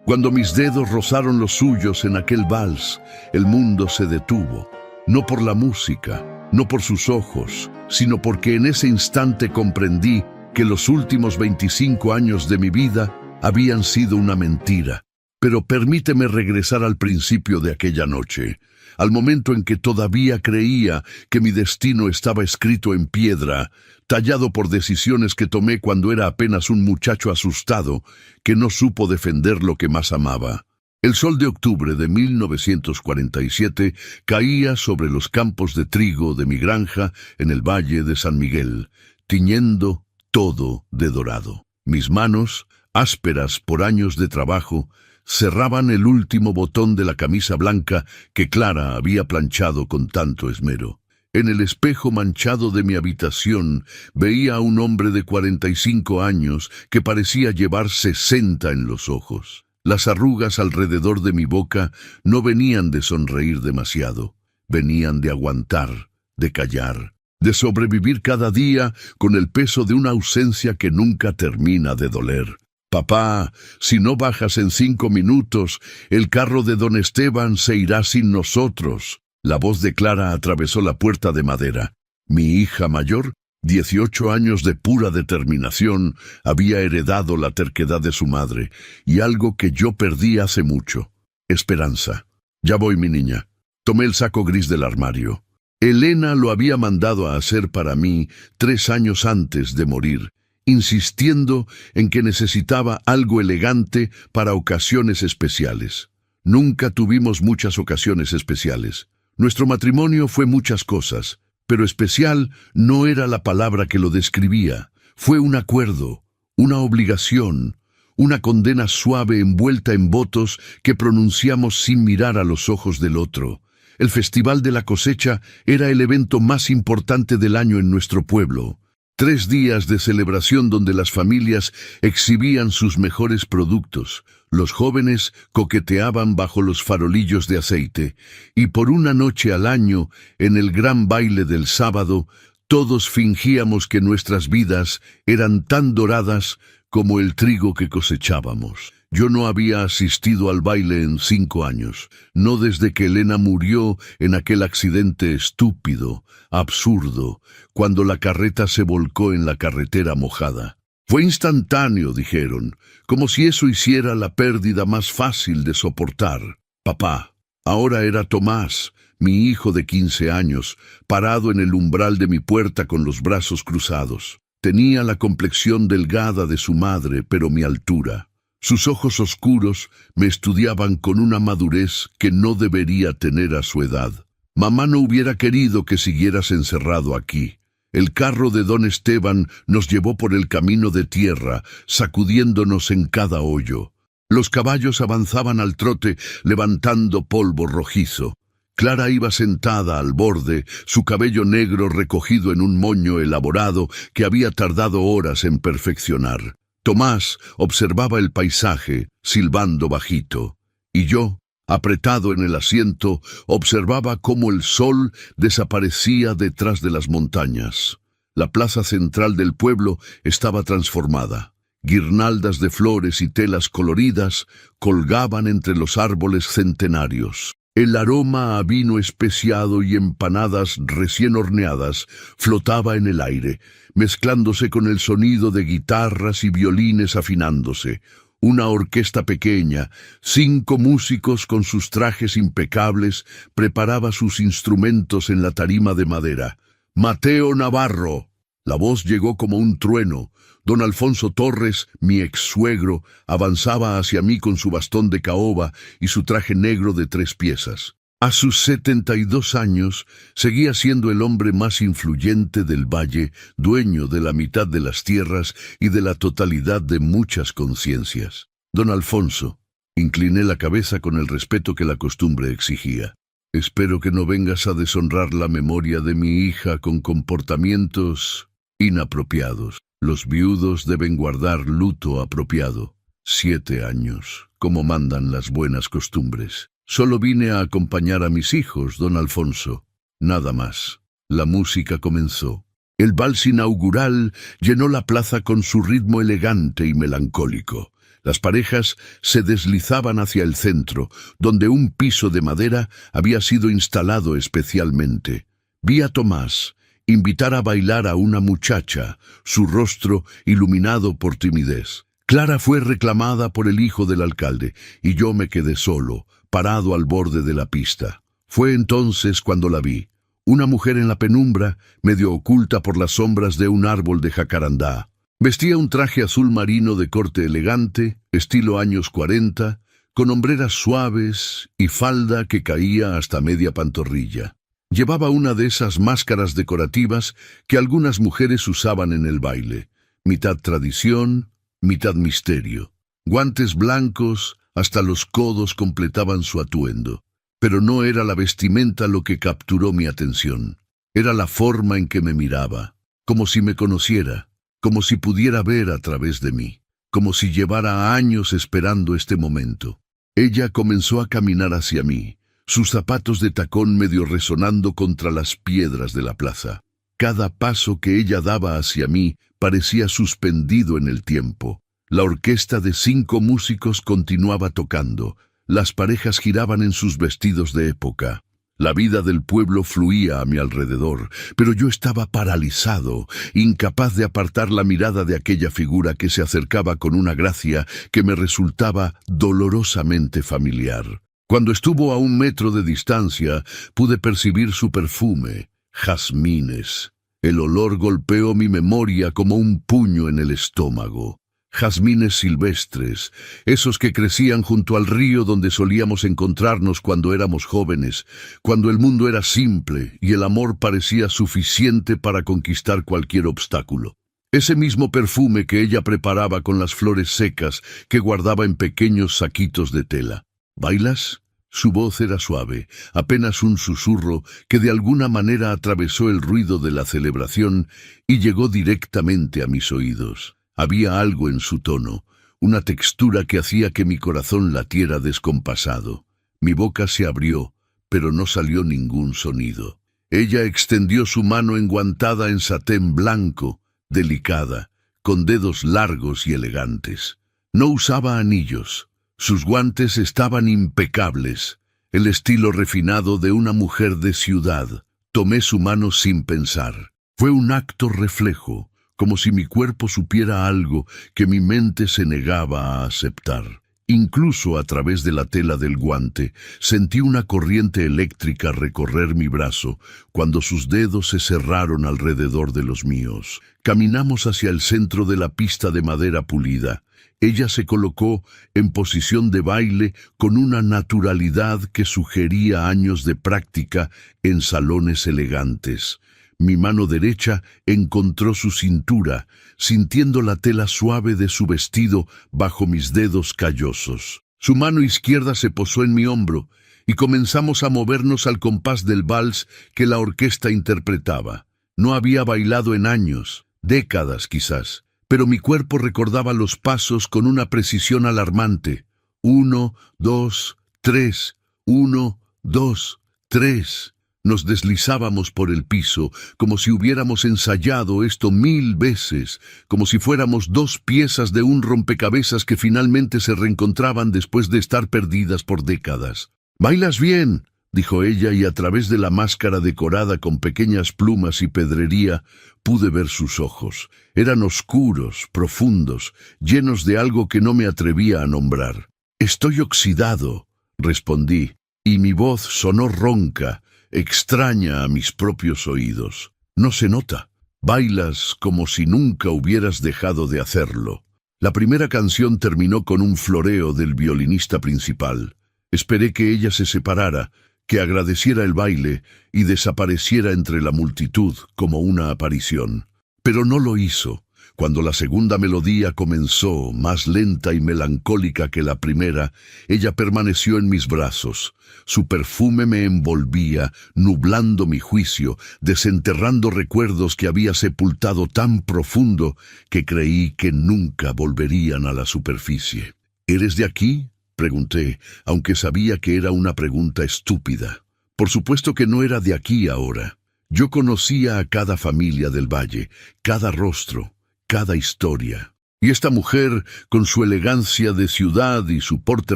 Cuando mis dedos rozaron los suyos en aquel vals, el mundo se detuvo. No por la música, no por sus ojos, sino porque en ese instante comprendí que los últimos 25 años de mi vida habían sido una mentira. Pero permíteme regresar al principio de aquella noche, al momento en que todavía creía que mi destino estaba escrito en piedra, tallado por decisiones que tomé cuando era apenas un muchacho asustado que no supo defender lo que más amaba. El sol de octubre de 1947 caía sobre los campos de trigo de mi granja en el Valle de San Miguel, tiñendo todo de dorado. Mis manos, ásperas por años de trabajo, cerraban el último botón de la camisa blanca que Clara había planchado con tanto esmero. En el espejo manchado de mi habitación veía a un hombre de 45 años que parecía llevar 60 en los ojos. Las arrugas alrededor de mi boca no venían de sonreír demasiado, venían de aguantar, de callar, de sobrevivir cada día con el peso de una ausencia que nunca termina de doler. Papá, si no bajas en 5 minutos, el carro de don Esteban se irá sin nosotros. La voz de Clara atravesó la puerta de madera. Mi hija mayor, 18 años de pura determinación, había heredado la terquedad de su madre, y algo que yo perdí hace mucho: esperanza. Ya voy, mi niña. Tomé el saco gris del armario. Elena lo había mandado a hacer para mí 3 años antes de morir, insistiendo en que necesitaba algo elegante para ocasiones especiales. Nunca tuvimos muchas ocasiones especiales. Nuestro matrimonio fue muchas cosas, pero especial no era la palabra que lo describía. Fue un acuerdo, una obligación, una condena suave envuelta en votos que pronunciamos sin mirar a los ojos del otro. El Festival de la Cosecha era el evento más importante del año en nuestro pueblo. 3 días de celebración donde las familias exhibían sus mejores productos, los jóvenes coqueteaban bajo los farolillos de aceite, y por una noche al año, en el gran baile del sábado, todos fingíamos que nuestras vidas eran tan doradas como el trigo que cosechábamos. Yo no había asistido al baile en 5 años, no desde que Elena murió en aquel accidente estúpido, absurdo, cuando la carreta se volcó en la carretera mojada. Fue instantáneo, dijeron, como si eso hiciera la pérdida más fácil de soportar. Papá, ahora era Tomás, mi hijo de 15 años, parado en el umbral de mi puerta con los brazos cruzados. Tenía la complexión delgada de su madre, pero mi altura. Sus ojos oscuros me estudiaban con una madurez que no debería tener a su edad. Mamá no hubiera querido que siguieras encerrado aquí. El carro de don Esteban nos llevó por el camino de tierra, sacudiéndonos en cada hoyo. Los caballos avanzaban al trote, levantando polvo rojizo. Clara iba sentada al borde, su cabello negro recogido en un moño elaborado que había tardado horas en perfeccionar. Tomás observaba el paisaje, silbando bajito, y yo, apretado en el asiento, observaba cómo el sol desaparecía detrás de las montañas. La plaza central del pueblo estaba transformada. Guirnaldas de flores y telas coloridas colgaban entre los árboles centenarios. El aroma a vino especiado y empanadas recién horneadas flotaba en el aire, mezclándose con el sonido de guitarras y violines afinándose. Una orquesta pequeña, 5 músicos con sus trajes impecables, preparaba sus instrumentos en la tarima de madera. «Mateo Navarro». La voz llegó como un trueno. Don Alfonso Torres, mi ex-suegro, avanzaba hacia mí con su bastón de caoba y su traje negro de 3 piezas. A sus 72 años, seguía siendo el hombre más influyente del valle, dueño de la mitad de las tierras y de la totalidad de muchas conciencias. Don Alfonso, incliné la cabeza con el respeto que la costumbre exigía. Espero que no vengas a deshonrar la memoria de mi hija con comportamientos inapropiados. Los viudos deben guardar luto apropiado. 7 años, como mandan las buenas costumbres. Solo vine a acompañar a mis hijos, don Alfonso. Nada más. La música comenzó. El vals inaugural llenó la plaza con su ritmo elegante y melancólico. Las parejas se deslizaban hacia el centro, donde un piso de madera había sido instalado especialmente. Vi a Tomás invitar a bailar a una muchacha, su rostro iluminado por timidez. Clara fue reclamada por el hijo del alcalde, y yo me quedé solo, parado al borde de la pista. Fue entonces cuando la vi. Una mujer en la penumbra, medio oculta por las sombras de un árbol de jacarandá. Vestía un traje azul marino de corte elegante, estilo años 40, con hombreras suaves y falda que caía hasta media pantorrilla. Llevaba una de esas máscaras decorativas que algunas mujeres usaban en el baile, mitad tradición, mitad misterio. Guantes blancos hasta los codos completaban su atuendo. Pero no era la vestimenta lo que capturó mi atención. Era la forma en que me miraba, como si me conociera, como si pudiera ver a través de mí, como si llevara años esperando este momento. Ella comenzó a caminar hacia mí, sus zapatos de tacón medio resonando contra las piedras de la plaza. Cada paso que ella daba hacia mí parecía suspendido en el tiempo. La orquesta de 5 músicos continuaba tocando. Las parejas giraban en sus vestidos de época. La vida del pueblo fluía a mi alrededor, pero yo estaba paralizado, incapaz de apartar la mirada de aquella figura que se acercaba con una gracia que me resultaba dolorosamente familiar. Cuando estuvo a 1 metro de distancia, pude percibir su perfume, jazmines. El olor golpeó mi memoria como un puño en el estómago. Jazmines silvestres, esos que crecían junto al río donde solíamos encontrarnos cuando éramos jóvenes, cuando el mundo era simple y el amor parecía suficiente para conquistar cualquier obstáculo. Ese mismo perfume que ella preparaba con las flores secas que guardaba en pequeños saquitos de tela. ¿Bailas? Su voz era suave, apenas un susurro que de alguna manera atravesó el ruido de la celebración y llegó directamente a mis oídos. Había algo en su tono, una textura que hacía que mi corazón latiera descompasado. Mi boca se abrió, pero no salió ningún sonido. Ella extendió su mano enguantada en satén blanco, delicada, con dedos largos y elegantes. No usaba anillos. Sus guantes estaban impecables, el estilo refinado de una mujer de ciudad. Tomé su mano sin pensar. Fue un acto reflejo, como si mi cuerpo supiera algo que mi mente se negaba a aceptar. Incluso a través de la tela del guante, sentí una corriente eléctrica recorrer mi brazo cuando sus dedos se cerraron alrededor de los míos. Caminamos hacia el centro de la pista de madera pulida. Ella se colocó en posición de baile con una naturalidad que sugería años de práctica en salones elegantes. Mi mano derecha encontró su cintura, sintiendo la tela suave de su vestido bajo mis dedos callosos. Su mano izquierda se posó en mi hombro y comenzamos a movernos al compás del vals que la orquesta interpretaba. No había bailado en años, décadas quizás, pero mi cuerpo recordaba los pasos con una precisión alarmante. 1, 2, 3, 1, 2, 3. Nos deslizábamos por el piso, como si hubiéramos ensayado esto 1000 veces, como si fuéramos 2 piezas de un rompecabezas que finalmente se reencontraban después de estar perdidas por décadas. «¿Bailas bien?», dijo ella, y a través de la máscara decorada con pequeñas plumas y pedrería, pude ver sus ojos. Eran oscuros, profundos, llenos de algo que no me atrevía a nombrar. «Estoy oxidado», respondí, y mi voz sonó ronca, extraña a mis propios oídos. «No se nota. Bailas como si nunca hubieras dejado de hacerlo». La primera canción terminó con un floreo del violinista principal. Esperé que ella se separara, que agradeciera el baile y desapareciera entre la multitud como una aparición. Pero no lo hizo. Cuando la segunda melodía comenzó, más lenta y melancólica que la primera, ella permaneció en mis brazos. Su perfume me envolvía, nublando mi juicio, desenterrando recuerdos que había sepultado tan profundo que creí que nunca volverían a la superficie. «¿Eres de aquí?», pregunté, aunque sabía que era una pregunta estúpida. Por supuesto que no era de aquí ahora. Yo conocía a cada familia del valle, cada rostro, cada historia. Y esta mujer, con su elegancia de ciudad y su porte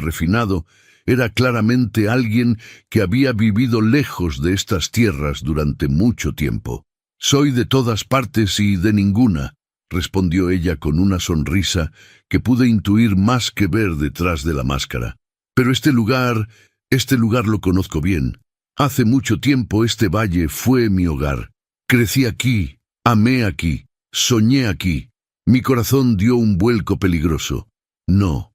refinado, era claramente alguien que había vivido lejos de estas tierras durante mucho tiempo. «Soy de todas partes y de ninguna», respondió ella con una sonrisa que pude intuir más que ver detrás de la máscara. «Pero este lugar lo conozco bien. Hace mucho tiempo este valle fue mi hogar. Crecí aquí, amé aquí, soñé aquí. Mi corazón dio un vuelco peligroso. No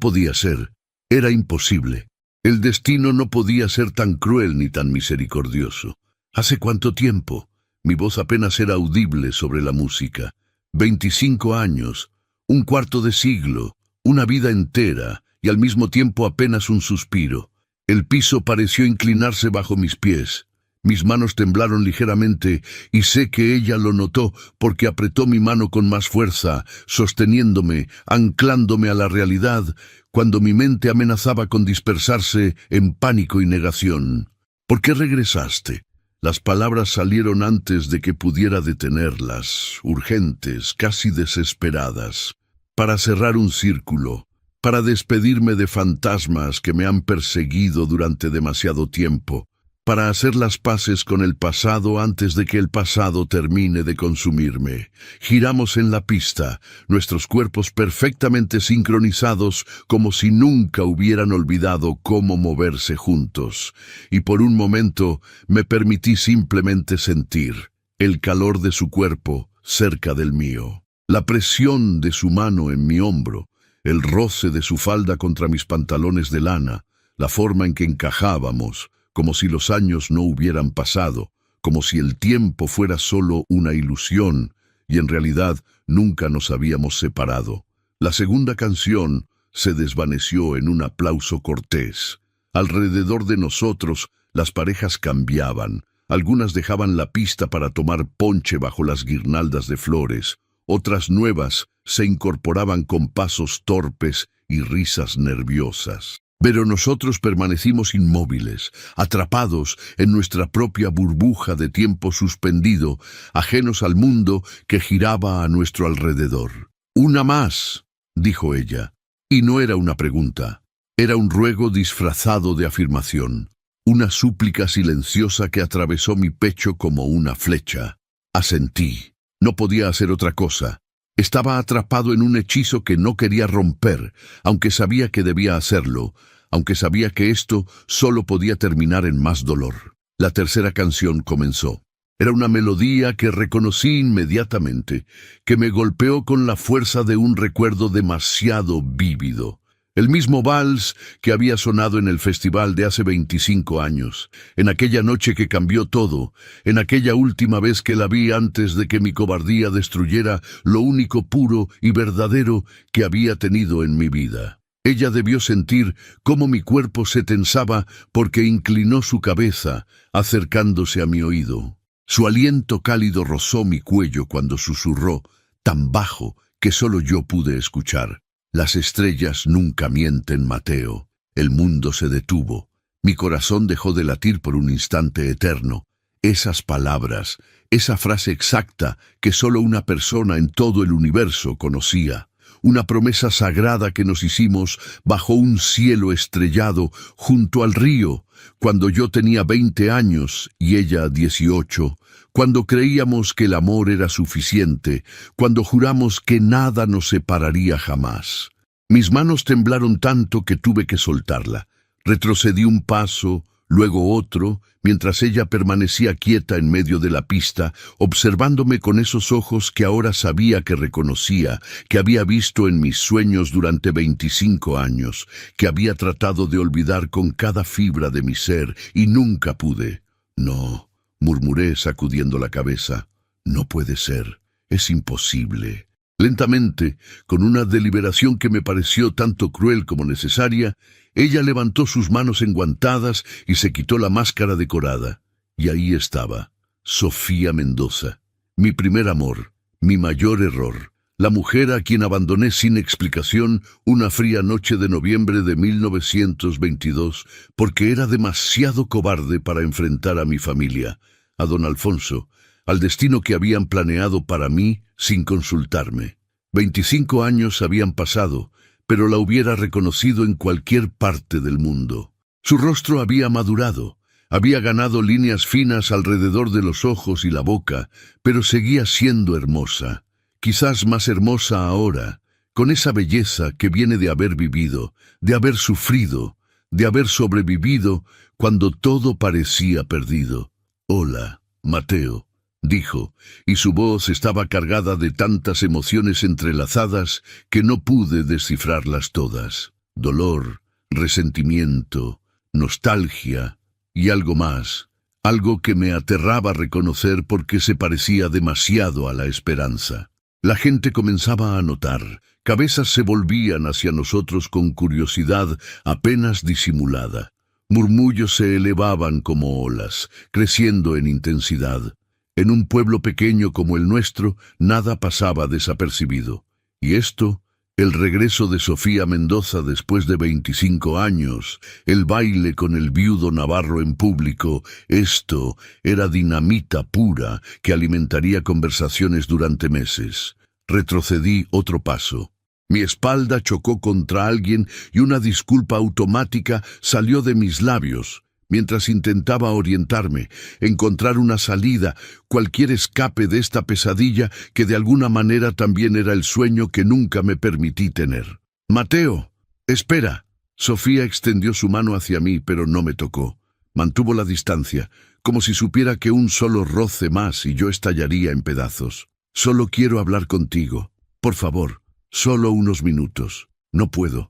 podía ser. Era imposible. El destino no podía ser tan cruel ni tan misericordioso. ¿Hace cuánto tiempo?» Mi voz apenas era audible sobre la música. 25 años, un cuarto de siglo, una vida entera, y al mismo tiempo apenas un suspiro. El piso pareció inclinarse bajo mis pies. Mis manos temblaron ligeramente, y sé que ella lo notó porque apretó mi mano con más fuerza, sosteniéndome, anclándome a la realidad, cuando mi mente amenazaba con dispersarse en pánico y negación. «¿Por qué regresaste?» Las palabras salieron antes de que pudiera detenerlas, urgentes, casi desesperadas. «Para cerrar un círculo, para despedirme de fantasmas que me han perseguido durante demasiado tiempo, para hacer las paces con el pasado antes de que el pasado termine de consumirme». Giramos en la pista, nuestros cuerpos perfectamente sincronizados, como si nunca hubieran olvidado cómo moverse juntos. Y por un momento me permití simplemente sentir el calor de su cuerpo cerca del mío, la presión de su mano en mi hombro, el roce de su falda contra mis pantalones de lana, la forma en que encajábamos, como si los años no hubieran pasado, como si el tiempo fuera solo una ilusión, y en realidad nunca nos habíamos separado. La segunda canción se desvaneció en un aplauso cortés. Alrededor de nosotros, las parejas cambiaban. Algunas dejaban la pista para tomar ponche bajo las guirnaldas de flores. Otras nuevas se incorporaban con pasos torpes y risas nerviosas. Pero nosotros permanecimos inmóviles, atrapados en nuestra propia burbuja de tiempo suspendido, ajenos al mundo que giraba a nuestro alrededor. «Una más», dijo ella, y no era una pregunta, era un ruego disfrazado de afirmación, una súplica silenciosa que atravesó mi pecho como una flecha. Asentí. No podía hacer otra cosa. Estaba atrapado en un hechizo que no quería romper, aunque sabía que debía hacerlo, aunque sabía que esto solo podía terminar en más dolor. La tercera canción comenzó. Era una melodía que reconocí inmediatamente, que me golpeó con la fuerza de un recuerdo demasiado vívido. El mismo vals que había sonado en el festival de hace 25 años, en aquella noche que cambió todo, en aquella última vez que la vi antes de que mi cobardía destruyera lo único puro y verdadero que había tenido en mi vida. Ella debió sentir cómo mi cuerpo se tensaba porque inclinó su cabeza, acercándose a mi oído. Su aliento cálido rozó mi cuello cuando susurró, tan bajo que solo yo pude escuchar. «Las estrellas nunca mienten, Mateo». El mundo se detuvo. Mi corazón dejó de latir por un instante eterno. Esas palabras, esa frase exacta que solo una persona en todo el universo conocía. Una promesa sagrada que nos hicimos bajo un cielo estrellado junto al río, cuando yo tenía 20 años y ella 18, cuando creíamos que el amor era suficiente, cuando juramos que nada nos separaría jamás. Mis manos temblaron tanto que tuve que soltarla. Retrocedí un paso, luego otro, mientras ella permanecía quieta en medio de la pista, observándome con esos ojos que ahora sabía que reconocía, que había visto en mis sueños durante 25 años, que había tratado de olvidar con cada fibra de mi ser, y nunca pude. «No», murmuré sacudiendo la cabeza. «No puede ser, es imposible». Lentamente, con una deliberación que me pareció tanto cruel como necesaria, ella levantó sus manos enguantadas y se quitó la máscara decorada. Y ahí estaba, Sofía Mendoza, mi primer amor, mi mayor error, la mujer a quien abandoné sin explicación una fría noche de noviembre de 1922, porque era demasiado cobarde para enfrentar a mi familia, a don Alfonso, al destino que habían planeado para mí sin consultarme. 25 años habían pasado, pero la hubiera reconocido en cualquier parte del mundo. Su rostro había madurado, había ganado líneas finas alrededor de los ojos y la boca, pero seguía siendo hermosa, quizás más hermosa ahora, con esa belleza que viene de haber vivido, de haber sufrido, de haber sobrevivido cuando todo parecía perdido. «Hola, Mateo», dijo, y su voz estaba cargada de tantas emociones entrelazadas que no pude descifrarlas todas. Dolor, resentimiento, nostalgia y algo más, algo que me aterraba reconocer porque se parecía demasiado a la esperanza. La gente comenzaba a notar, cabezas se volvían hacia nosotros con curiosidad apenas disimulada. Murmullos se elevaban como olas, creciendo en intensidad. En un pueblo pequeño como el nuestro, nada pasaba desapercibido. Y esto, el regreso de Sofía Mendoza después de 25 años, el baile con el viudo navarro en público, esto era dinamita pura que alimentaría conversaciones durante meses. Retrocedí otro paso. Mi espalda chocó contra alguien y una disculpa automática salió de mis labios. Mientras intentaba orientarme, encontrar una salida, cualquier escape de esta pesadilla que de alguna manera también era el sueño que nunca me permití tener. «Mateo, espera». Sofía extendió su mano hacia mí, pero no me tocó. Mantuvo la distancia, como si supiera que un solo roce más y yo estallaría en pedazos. «Solo quiero hablar contigo. Por favor, solo unos minutos. No puedo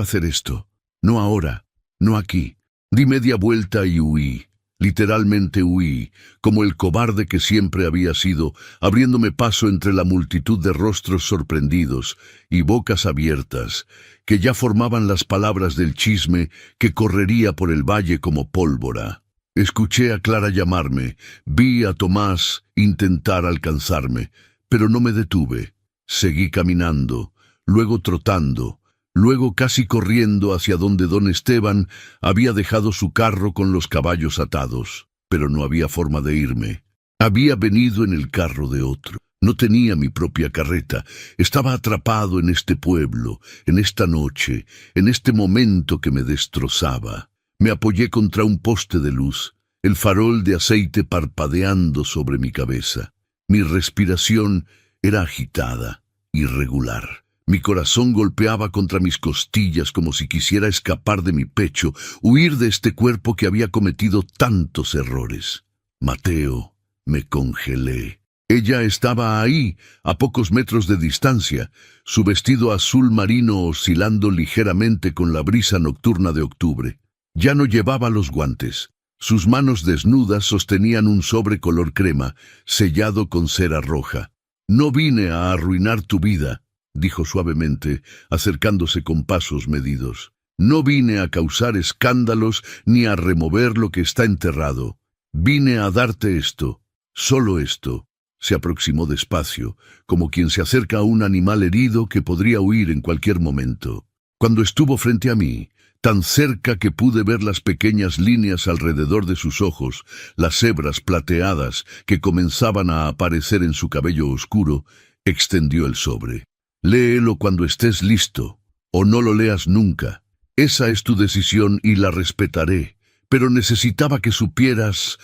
hacer esto. No ahora, no aquí». Di media vuelta y huí, literalmente huí, como el cobarde que siempre había sido, abriéndome paso entre la multitud de rostros sorprendidos y bocas abiertas, que ya formaban las palabras del chisme que correría por el valle como pólvora. Escuché a Clara llamarme, vi a Tomás intentar alcanzarme, pero no me detuve. Seguí caminando, luego trotando, luego casi corriendo hacia donde don Esteban había dejado su carro con los caballos atados, pero no había forma de irme. Había venido en el carro de otro. No tenía mi propia carreta. Estaba atrapado en este pueblo, en esta noche, en este momento que me destrozaba. Me apoyé contra un poste de luz, el farol de aceite parpadeando sobre mi cabeza. Mi respiración era agitada, irregular. Mi corazón golpeaba contra mis costillas como si quisiera escapar de mi pecho, huir de este cuerpo que había cometido tantos errores. «Mateo», me congelé. Ella estaba ahí, a pocos metros de distancia, su vestido azul marino oscilando ligeramente con la brisa nocturna de octubre. Ya no llevaba los guantes. Sus manos desnudas sostenían un sobre color crema, sellado con cera roja. «No vine a arruinar tu vida», dijo suavemente, acercándose con pasos medidos. «No vine a causar escándalos ni a remover lo que está enterrado. Vine a darte esto, solo esto». Se aproximó despacio, como quien se acerca a un animal herido que podría huir en cualquier momento. Cuando estuvo frente a mí, tan cerca que pude ver las pequeñas líneas alrededor de sus ojos, las hebras plateadas que comenzaban a aparecer en su cabello oscuro, extendió el sobre. «Léelo cuando estés listo, o no lo leas nunca. Esa es tu decisión y la respetaré. Pero necesitaba que supieras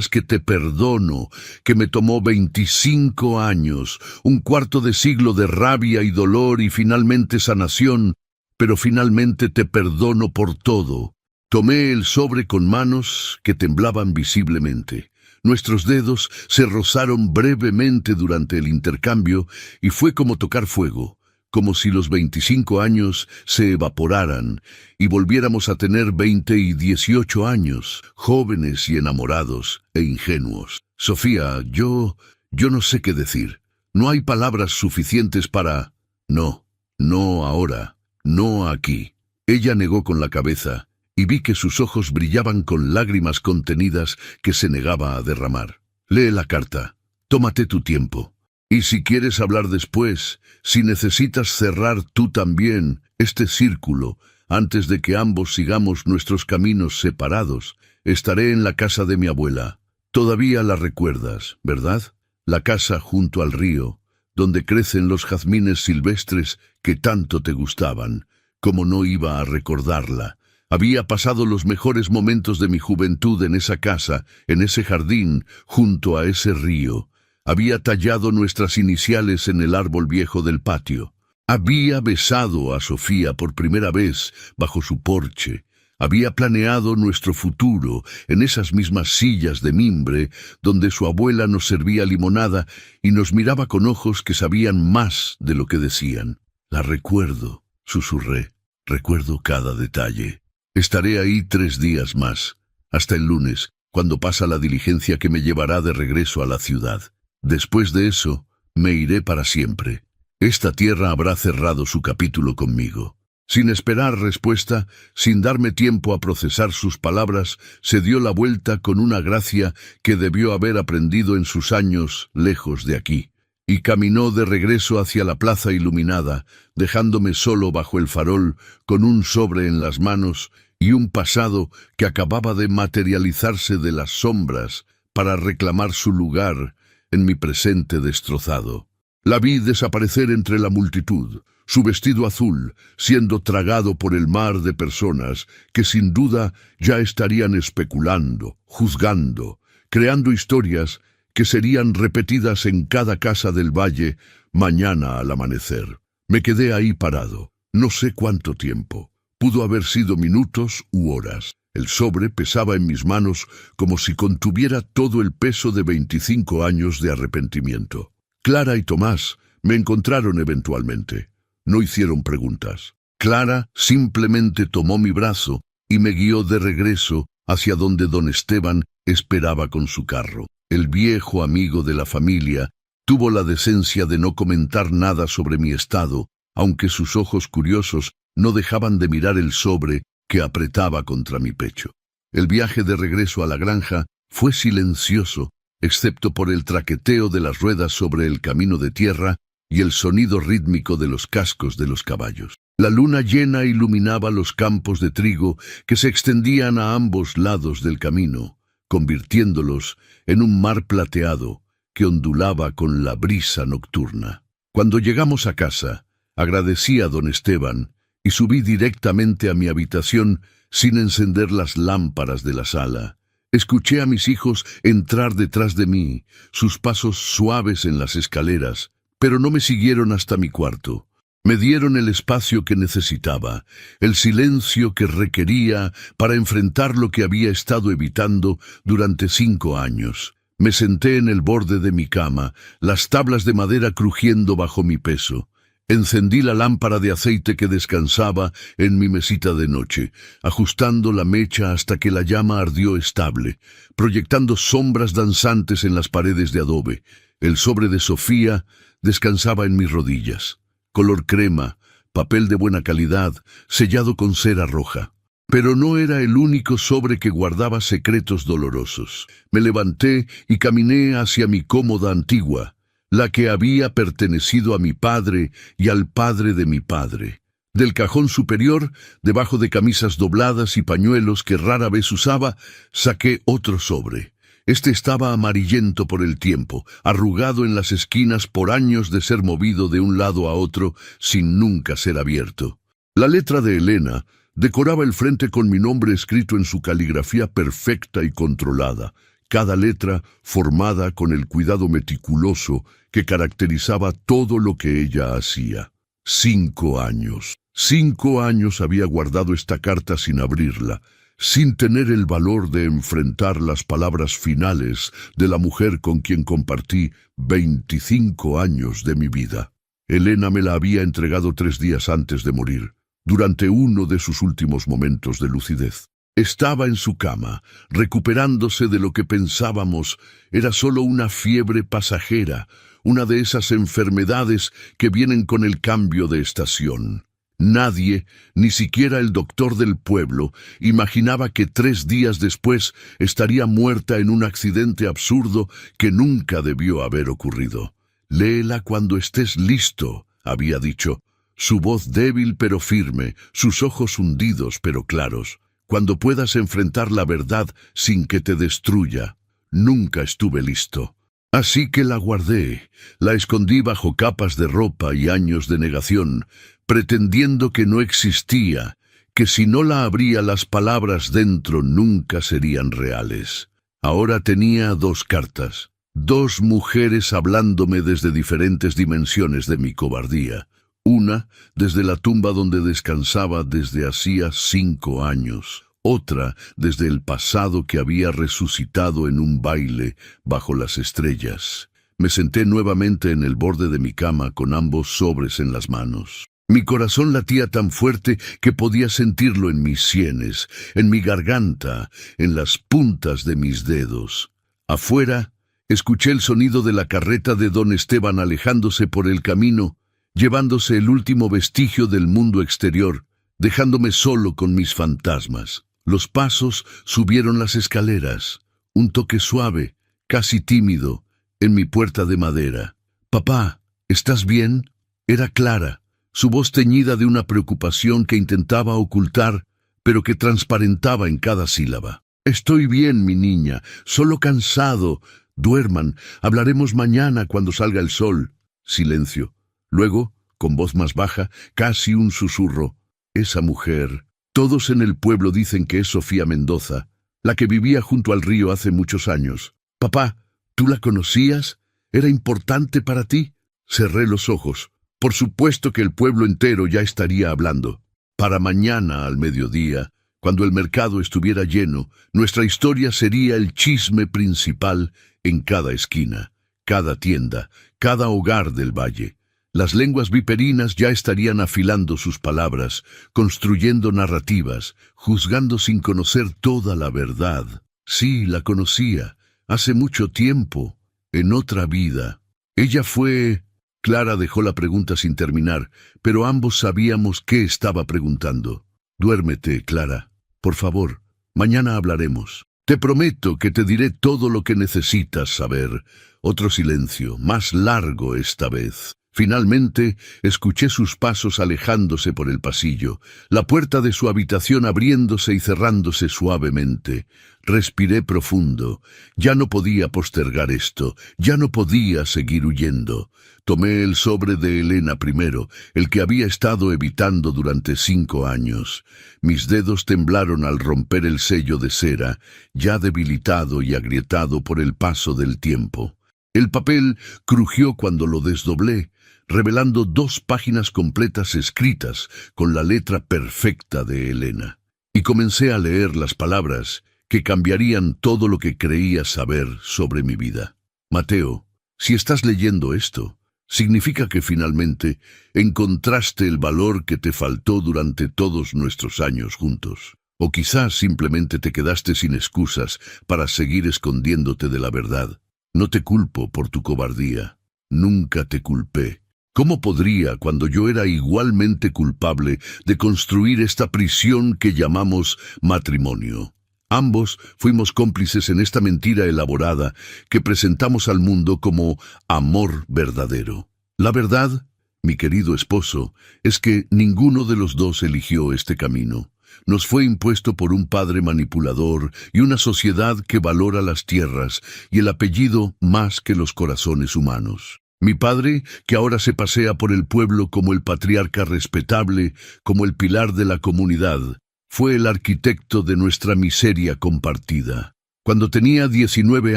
que te perdono, que me tomó 25 años, un cuarto de siglo de rabia y dolor y finalmente sanación, pero finalmente te perdono por todo». Tomé el sobre con manos que temblaban visiblemente. Nuestros dedos se rozaron brevemente durante el intercambio y fue como tocar fuego, como si los 25 años se evaporaran y volviéramos a tener 20 y 18 años, jóvenes y enamorados e ingenuos. «Sofía, yo no sé qué decir. No hay palabras suficientes para... No, no ahora, no aquí». Ella negó con la cabeza, y vi que sus ojos brillaban con lágrimas contenidas que se negaba a derramar. «Lee la carta. Tómate tu tiempo. Y si quieres hablar después, si necesitas cerrar tú también este círculo, antes de que ambos sigamos nuestros caminos separados, estaré en la casa de mi abuela. Todavía la recuerdas, ¿verdad? La casa junto al río, donde crecen los jazmines silvestres que tanto te gustaban. ¿Cómo no iba a recordarla? Había pasado los mejores momentos de mi juventud en esa casa, en ese jardín, junto a ese río. Había tallado nuestras iniciales en el árbol viejo del patio. Había besado a Sofía por primera vez bajo su porche. Había planeado nuestro futuro en esas mismas sillas de mimbre donde su abuela nos servía limonada y nos miraba con ojos que sabían más de lo que decían. La recuerdo, susurré. Recuerdo cada detalle. Estaré ahí 3 días más, hasta el lunes, cuando pasa la diligencia que me llevará de regreso a la ciudad. Después de eso, me iré para siempre. Esta tierra habrá cerrado su capítulo conmigo. Sin esperar respuesta, sin darme tiempo a procesar sus palabras, se dio la vuelta con una gracia que debió haber aprendido en sus años lejos de aquí, y caminó de regreso hacia la plaza iluminada, dejándome solo bajo el farol, con un sobre en las manos y un pasado que acababa de materializarse de las sombras para reclamar su lugar en mi presente destrozado. La vi desaparecer entre la multitud, su vestido azul siendo tragado por el mar de personas que sin duda ya estarían especulando, juzgando, creando historias que serían repetidas en cada casa del valle mañana al amanecer. Me quedé ahí parado, no sé cuánto tiempo. Pudo haber sido minutos u horas. El sobre pesaba en mis manos como si contuviera todo el peso de 25 años de arrepentimiento. Clara y Tomás me encontraron eventualmente. No hicieron preguntas. Clara simplemente tomó mi brazo y me guió de regreso hacia donde don Esteban esperaba con su carro. El viejo amigo de la familia tuvo la decencia de no comentar nada sobre mi estado, aunque sus ojos curiosos no dejaban de mirar el sobre que apretaba contra mi pecho. El viaje de regreso a la granja fue silencioso, excepto por el traqueteo de las ruedas sobre el camino de tierra y el sonido rítmico de los cascos de los caballos. La luna llena iluminaba los campos de trigo que se extendían a ambos lados del camino, convirtiéndolos en un mar plateado que ondulaba con la brisa nocturna. Cuando llegamos a casa, agradecí a don Esteban y subí directamente a mi habitación sin encender las lámparas de la sala. Escuché a mis hijos entrar detrás de mí, sus pasos suaves en las escaleras, pero no me siguieron hasta mi cuarto. Me dieron el espacio que necesitaba, el silencio que requería para enfrentar lo que había estado evitando durante 5 años. Me senté en el borde de mi cama, las tablas de madera crujiendo bajo mi peso. Encendí la lámpara de aceite que descansaba en mi mesita de noche, ajustando la mecha hasta que la llama ardió estable, proyectando sombras danzantes en las paredes de adobe. El sobre de Sofía descansaba en mis rodillas. Color crema, papel de buena calidad, sellado con cera roja. Pero no era el único sobre que guardaba secretos dolorosos. Me levanté y caminé hacia mi cómoda antigua, la que había pertenecido a mi padre y al padre de mi padre. Del cajón superior, debajo de camisas dobladas y pañuelos que rara vez usaba, saqué otro sobre. Este estaba amarillento por el tiempo, arrugado en las esquinas por años de ser movido de un lado a otro sin nunca ser abierto. La letra de Elena decoraba el frente con mi nombre escrito en su caligrafía perfecta y controlada, cada letra formada con el cuidado meticuloso que caracterizaba todo lo que ella hacía. 5 años. 5 años había guardado esta carta sin abrirla, sin tener el valor de enfrentar las palabras finales de la mujer con quien compartí 25 años de mi vida. Elena me la había entregado 3 días antes de morir, durante uno de sus últimos momentos de lucidez. Estaba en su cama, recuperándose de lo que pensábamos era solo una fiebre pasajera, una de esas enfermedades que vienen con el cambio de estación. Nadie, ni siquiera el doctor del pueblo, imaginaba que 3 días después estaría muerta en un accidente absurdo que nunca debió haber ocurrido. «Léela cuando estés listo», había dicho, su voz débil pero firme, sus ojos hundidos pero claros. «Cuando puedas enfrentar la verdad sin que te destruya». Nunca estuve listo. Así que la guardé, la escondí bajo capas de ropa y años de negación, pretendiendo que no existía, que si no la abría las palabras dentro nunca serían reales. Ahora tenía 2 cartas, 2 mujeres hablándome desde diferentes dimensiones de mi cobardía. Una desde la tumba donde descansaba desde hacía 5 años. Otra desde el pasado que había resucitado en un baile bajo las estrellas. Me senté nuevamente en el borde de mi cama con ambos sobres en las manos. Mi corazón latía tan fuerte que podía sentirlo en mis sienes, en mi garganta, en las puntas de mis dedos. Afuera, escuché el sonido de la carreta de don Esteban alejándose por el camino, llevándose el último vestigio del mundo exterior, dejándome solo con mis fantasmas. Los pasos subieron las escaleras, un toque suave, casi tímido, en mi puerta de madera. «Papá, ¿estás bien?». Era Clara, su voz teñida de una preocupación que intentaba ocultar, pero que transparentaba en cada sílaba. «Estoy bien, mi niña, solo cansado. Duerman, hablaremos mañana cuando salga el sol». Silencio. Luego, con voz más baja, casi un susurro. «Esa mujer... Todos en el pueblo dicen que es Sofía Mendoza, la que vivía junto al río hace muchos años. Papá, ¿tú la conocías? ¿Era importante para ti?». Cerré los ojos. Por supuesto que el pueblo entero ya estaría hablando. Para mañana al mediodía, cuando el mercado estuviera lleno, nuestra historia sería el chisme principal en cada esquina, cada tienda, cada hogar del valle. Las lenguas viperinas ya estarían afilando sus palabras, construyendo narrativas, juzgando sin conocer toda la verdad. Sí, la conocía, hace mucho tiempo, en otra vida. Ella fue... Clara dejó la pregunta sin terminar, pero ambos sabíamos qué estaba preguntando. «Duérmete, Clara. Por favor, mañana hablaremos. Te prometo que te diré todo lo que necesitas saber». Otro silencio, más largo esta vez. Finalmente, escuché sus pasos alejándose por el pasillo, la puerta de su habitación abriéndose y cerrándose suavemente. Respiré profundo. Ya no podía postergar esto, ya no podía seguir huyendo. Tomé el sobre de Elena primero, el que había estado evitando durante 5 años. Mis dedos temblaron al romper el sello de cera, ya debilitado y agrietado por el paso del tiempo. El papel crujió cuando lo desdoblé, revelando 2 páginas completas escritas con la letra perfecta de Elena. Y comencé a leer las palabras que cambiarían todo lo que creía saber sobre mi vida. «Mateo, si estás leyendo esto, significa que finalmente encontraste el valor que te faltó durante todos nuestros años juntos. O quizás simplemente te quedaste sin excusas para seguir escondiéndote de la verdad. No te culpo por tu cobardía. Nunca te culpé. ¿Cómo podría cuando yo era igualmente culpable de construir esta prisión que llamamos matrimonio? Ambos fuimos cómplices en esta mentira elaborada que presentamos al mundo como amor verdadero. La verdad, mi querido esposo, es que ninguno de los dos eligió este camino. Nos fue impuesto por un padre manipulador y una sociedad que valora las tierras y el apellido más que los corazones humanos. Mi padre, que ahora se pasea por el pueblo como el patriarca respetable, como el pilar de la comunidad, fue el arquitecto de nuestra miseria compartida. Cuando tenía 19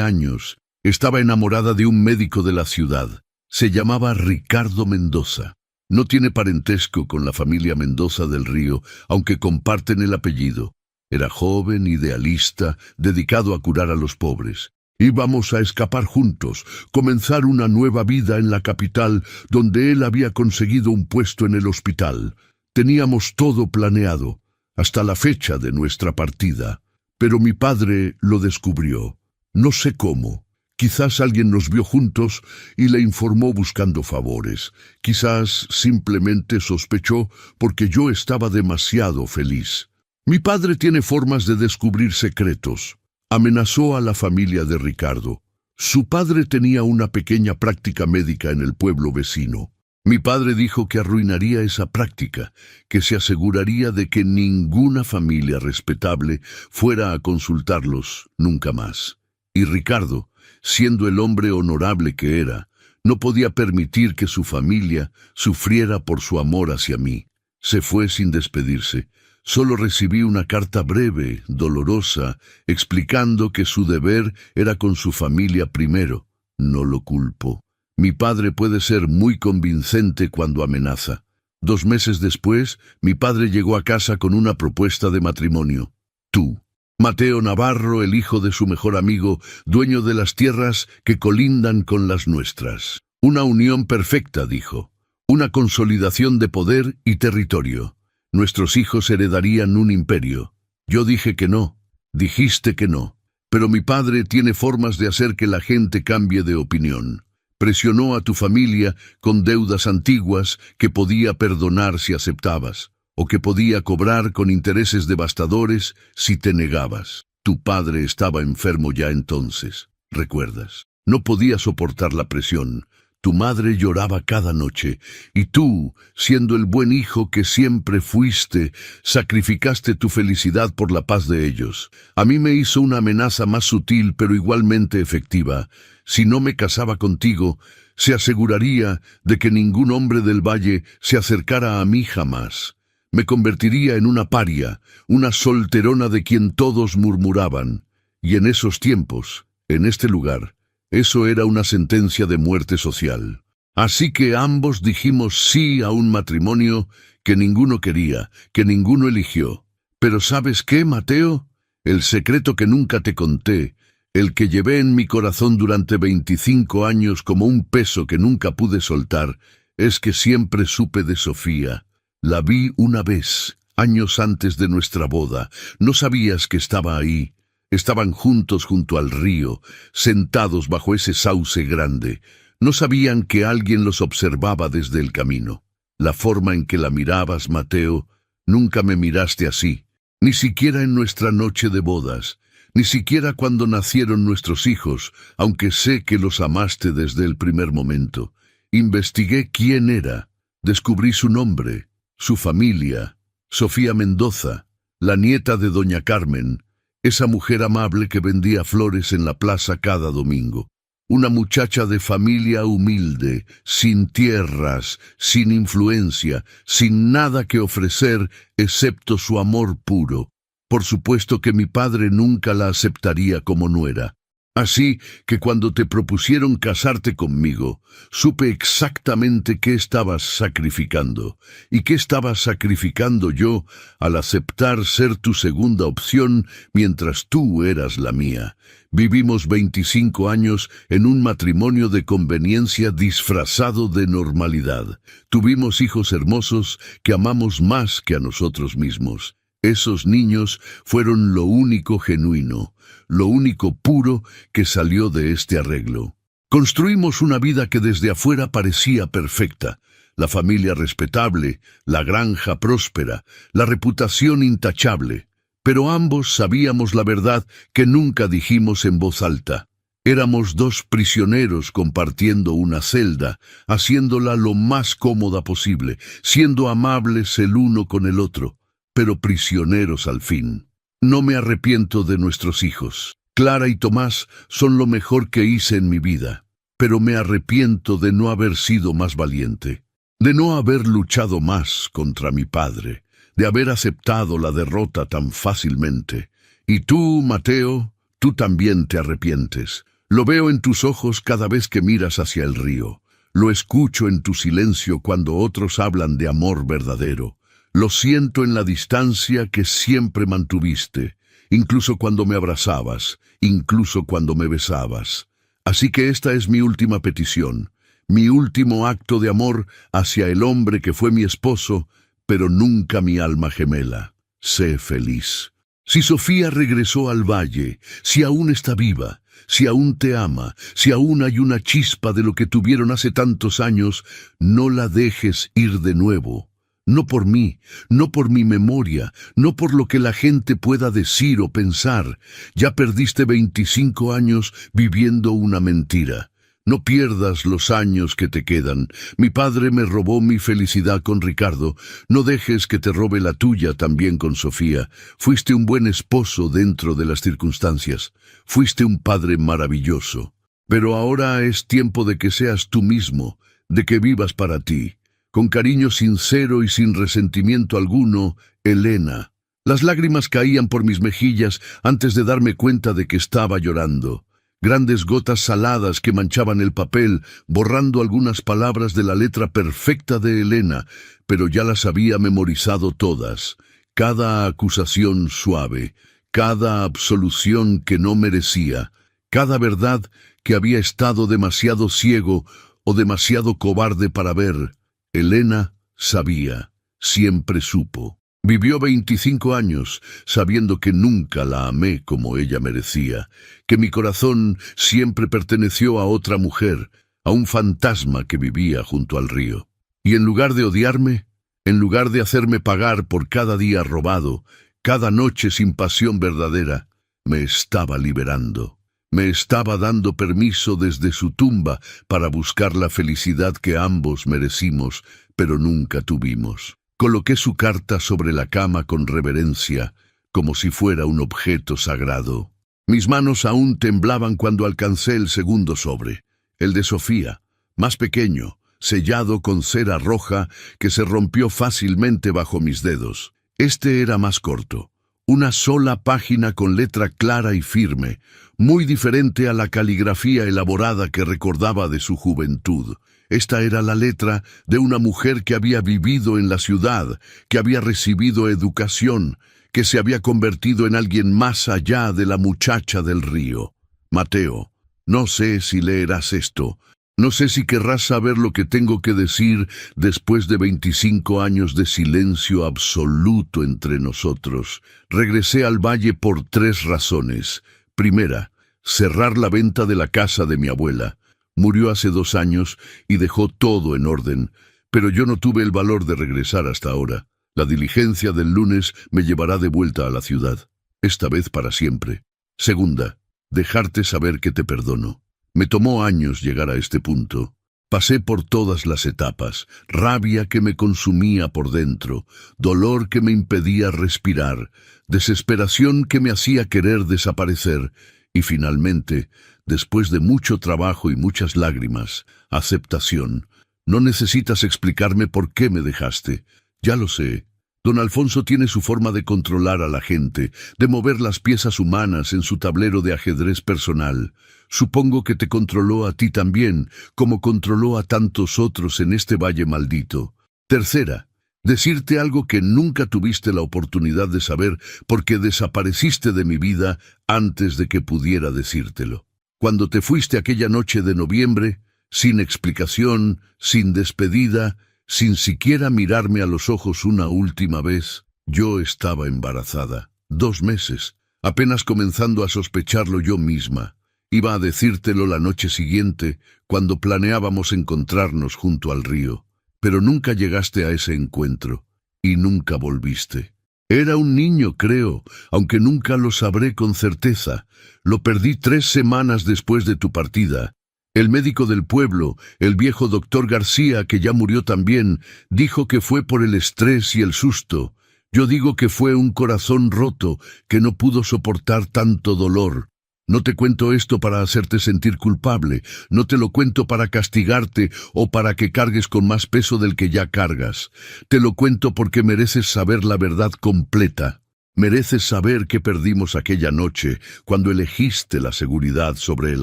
años, estaba enamorada de un médico de la ciudad. Se llamaba Ricardo Mendoza. No tiene parentesco con la familia Mendoza del Río, aunque comparten el apellido. Era joven, idealista, dedicado a curar a los pobres. Íbamos a escapar juntos, comenzar una nueva vida en la capital, donde él había conseguido un puesto en el hospital. Teníamos todo planeado, hasta la fecha de nuestra partida. Pero mi padre lo descubrió. No sé cómo. Quizás alguien nos vio juntos y le informó buscando favores. Quizás simplemente sospechó porque yo estaba demasiado feliz. Mi padre tiene formas de descubrir secretos. Amenazó a la familia de Ricardo. Su padre tenía una pequeña práctica médica en el pueblo vecino. Mi padre dijo que arruinaría esa práctica, que se aseguraría de que ninguna familia respetable fuera a consultarlos nunca más. Y Ricardo, siendo el hombre honorable que era, no podía permitir que su familia sufriera por su amor hacia mí. Se fue sin despedirse. Solo recibí una carta breve, dolorosa, explicando que su deber era con su familia primero. No lo culpo. Mi padre puede ser muy convincente cuando amenaza. 2 meses después, mi padre llegó a casa con una propuesta de matrimonio. Tú, Mateo Navarro, el hijo de su mejor amigo, dueño de las tierras que colindan con las nuestras. Una unión perfecta, dijo. Una consolidación de poder y territorio. Nuestros hijos heredarían un imperio. Yo dije que no. Dijiste que no. Pero mi padre tiene formas de hacer que la gente cambie de opinión. Presionó a tu familia con deudas antiguas que podía perdonar si aceptabas, o que podía cobrar con intereses devastadores si te negabas. Tu padre estaba enfermo ya entonces, ¿recuerdas? No podía soportar la presión. Tu madre lloraba cada noche, y tú, siendo el buen hijo que siempre fuiste, sacrificaste tu felicidad por la paz de ellos. A mí me hizo una amenaza más sutil pero igualmente efectiva. Si no me casaba contigo, se aseguraría de que ningún hombre del valle se acercara a mí jamás. Me convertiría en una paria, una solterona de quien todos murmuraban. Y en esos tiempos, en este lugar, eso era una sentencia de muerte social. Así que ambos dijimos sí a un matrimonio que ninguno quería, que ninguno eligió. Pero ¿sabes qué, Mateo? El secreto que nunca te conté, el que llevé en mi corazón durante 25 años como un peso que nunca pude soltar, es que siempre supe de Sofía. La vi una vez, años antes de nuestra boda. No sabías que estaba ahí. Estaban juntos junto al río, sentados bajo ese sauce grande. No sabían que alguien los observaba desde el camino. La forma en que la mirabas, Mateo, nunca me miraste así. Ni siquiera en nuestra noche de bodas. Ni siquiera cuando nacieron nuestros hijos, aunque sé que los amaste desde el primer momento. Investigué quién era. Descubrí su nombre, su familia. Sofía Mendoza, la nieta de doña Carmen. Esa mujer amable que vendía flores en la plaza cada domingo. Una muchacha de familia humilde, sin tierras, sin influencia, sin nada que ofrecer excepto su amor puro. Por supuesto que mi padre nunca la aceptaría como nuera. Así que cuando te propusieron casarte conmigo, supe exactamente qué estabas sacrificando, y qué estaba sacrificando yo al aceptar ser tu segunda opción mientras tú eras la mía. Vivimos 25 años en un matrimonio de conveniencia disfrazado de normalidad. Tuvimos hijos hermosos que amamos más que a nosotros mismos. Esos niños fueron lo único genuino, lo único puro que salió de este arreglo. Construimos una vida que desde afuera parecía perfecta. La familia respetable, la granja próspera, la reputación intachable. Pero ambos sabíamos la verdad que nunca dijimos en voz alta. Éramos 2 prisioneros compartiendo una celda, haciéndola lo más cómoda posible, siendo amables el uno con el otro, pero prisioneros al fin. No me arrepiento de nuestros hijos. Clara y Tomás son lo mejor que hice en mi vida, pero me arrepiento de no haber sido más valiente, de no haber luchado más contra mi padre, de haber aceptado la derrota tan fácilmente. Y tú, Mateo, tú también te arrepientes. Lo veo en tus ojos cada vez que miras hacia el río. Lo escucho en tu silencio cuando otros hablan de amor verdadero. Lo siento en la distancia que siempre mantuviste, incluso cuando me abrazabas, incluso cuando me besabas. Así que esta es mi última petición, mi último acto de amor hacia el hombre que fue mi esposo, pero nunca mi alma gemela. Sé feliz. Si Sofía regresó al valle, si aún está viva, si aún te ama, si aún hay una chispa de lo que tuvieron hace tantos años, no la dejes ir de nuevo. No por mí, no por mi memoria, no por lo que la gente pueda decir o pensar. Ya perdiste 25 años viviendo una mentira. No pierdas los años que te quedan. Mi padre me robó mi felicidad con Ricardo. No dejes que te robe la tuya también con Sofía. Fuiste un buen esposo dentro de las circunstancias. Fuiste un padre maravilloso. Pero ahora es tiempo de que seas tú mismo, de que vivas para ti. Con cariño sincero y sin resentimiento alguno, Elena. Las lágrimas caían por mis mejillas antes de darme cuenta de que estaba llorando. Grandes gotas saladas que manchaban el papel, borrando algunas palabras de la letra perfecta de Elena, pero ya las había memorizado todas. Cada acusación suave, cada absolución que no merecía, cada verdad que había estado demasiado ciego o demasiado cobarde para ver. Elena sabía, siempre supo. Vivió 25 años, sabiendo que nunca la amé como ella merecía, que mi corazón siempre perteneció a otra mujer, a un fantasma que vivía junto al río. Y en lugar de odiarme, en lugar de hacerme pagar por cada día robado, cada noche sin pasión verdadera, me estaba liberando. Me estaba dando permiso desde su tumba para buscar la felicidad que ambos merecimos, pero nunca tuvimos. Coloqué su carta sobre la cama con reverencia, como si fuera un objeto sagrado. Mis manos aún temblaban cuando alcancé el segundo sobre, el de Sofía, más pequeño, sellado con cera roja que se rompió fácilmente bajo mis dedos. Este era más corto, una sola página con letra clara y firme, muy diferente a la caligrafía elaborada que recordaba de su juventud. Esta era la letra de una mujer que había vivido en la ciudad, que había recibido educación, que se había convertido en alguien más allá de la muchacha del río. Mateo, no sé si leerás esto. No sé si querrás saber lo que tengo que decir después de 25 años de silencio absoluto entre nosotros. Regresé al valle por 3 razones. Primera, cerrar la venta de la casa de mi abuela. Murió hace 2 años y dejó todo en orden, pero yo no tuve el valor de regresar hasta ahora. La diligencia del lunes me llevará de vuelta a la ciudad, esta vez para siempre. Segunda, dejarte saber que te perdono. Me tomó años llegar a este punto. Pasé por todas las etapas, rabia que me consumía por dentro, dolor que me impedía respirar, desesperación que me hacía querer desaparecer, y finalmente, después de mucho trabajo y muchas lágrimas, aceptación. No necesitas explicarme por qué me dejaste. Ya lo sé. Don Alfonso tiene su forma de controlar a la gente, de mover las piezas humanas en su tablero de ajedrez personal. Supongo que te controló a ti también, como controló a tantos otros en este valle maldito. Tercera, decirte algo que nunca tuviste la oportunidad de saber porque desapareciste de mi vida antes de que pudiera decírtelo. Cuando te fuiste aquella noche de noviembre, sin explicación, sin despedida, sin siquiera mirarme a los ojos una última vez, yo estaba embarazada. 2 meses, apenas comenzando a sospecharlo yo misma. Iba a decírtelo la noche siguiente, cuando planeábamos encontrarnos junto al río. Pero nunca llegaste a ese encuentro, y nunca volviste. Era un niño, creo, aunque nunca lo sabré con certeza. Lo perdí 3 semanas después de tu partida. El médico del pueblo, el viejo doctor García, que ya murió también, dijo que fue por el estrés y el susto. Yo digo que fue un corazón roto, que no pudo soportar tanto dolor. No te cuento esto para hacerte sentir culpable, no te lo cuento para castigarte o para que cargues con más peso del que ya cargas. Te lo cuento porque mereces saber la verdad completa. Mereces saber que perdimos aquella noche cuando elegiste la seguridad sobre el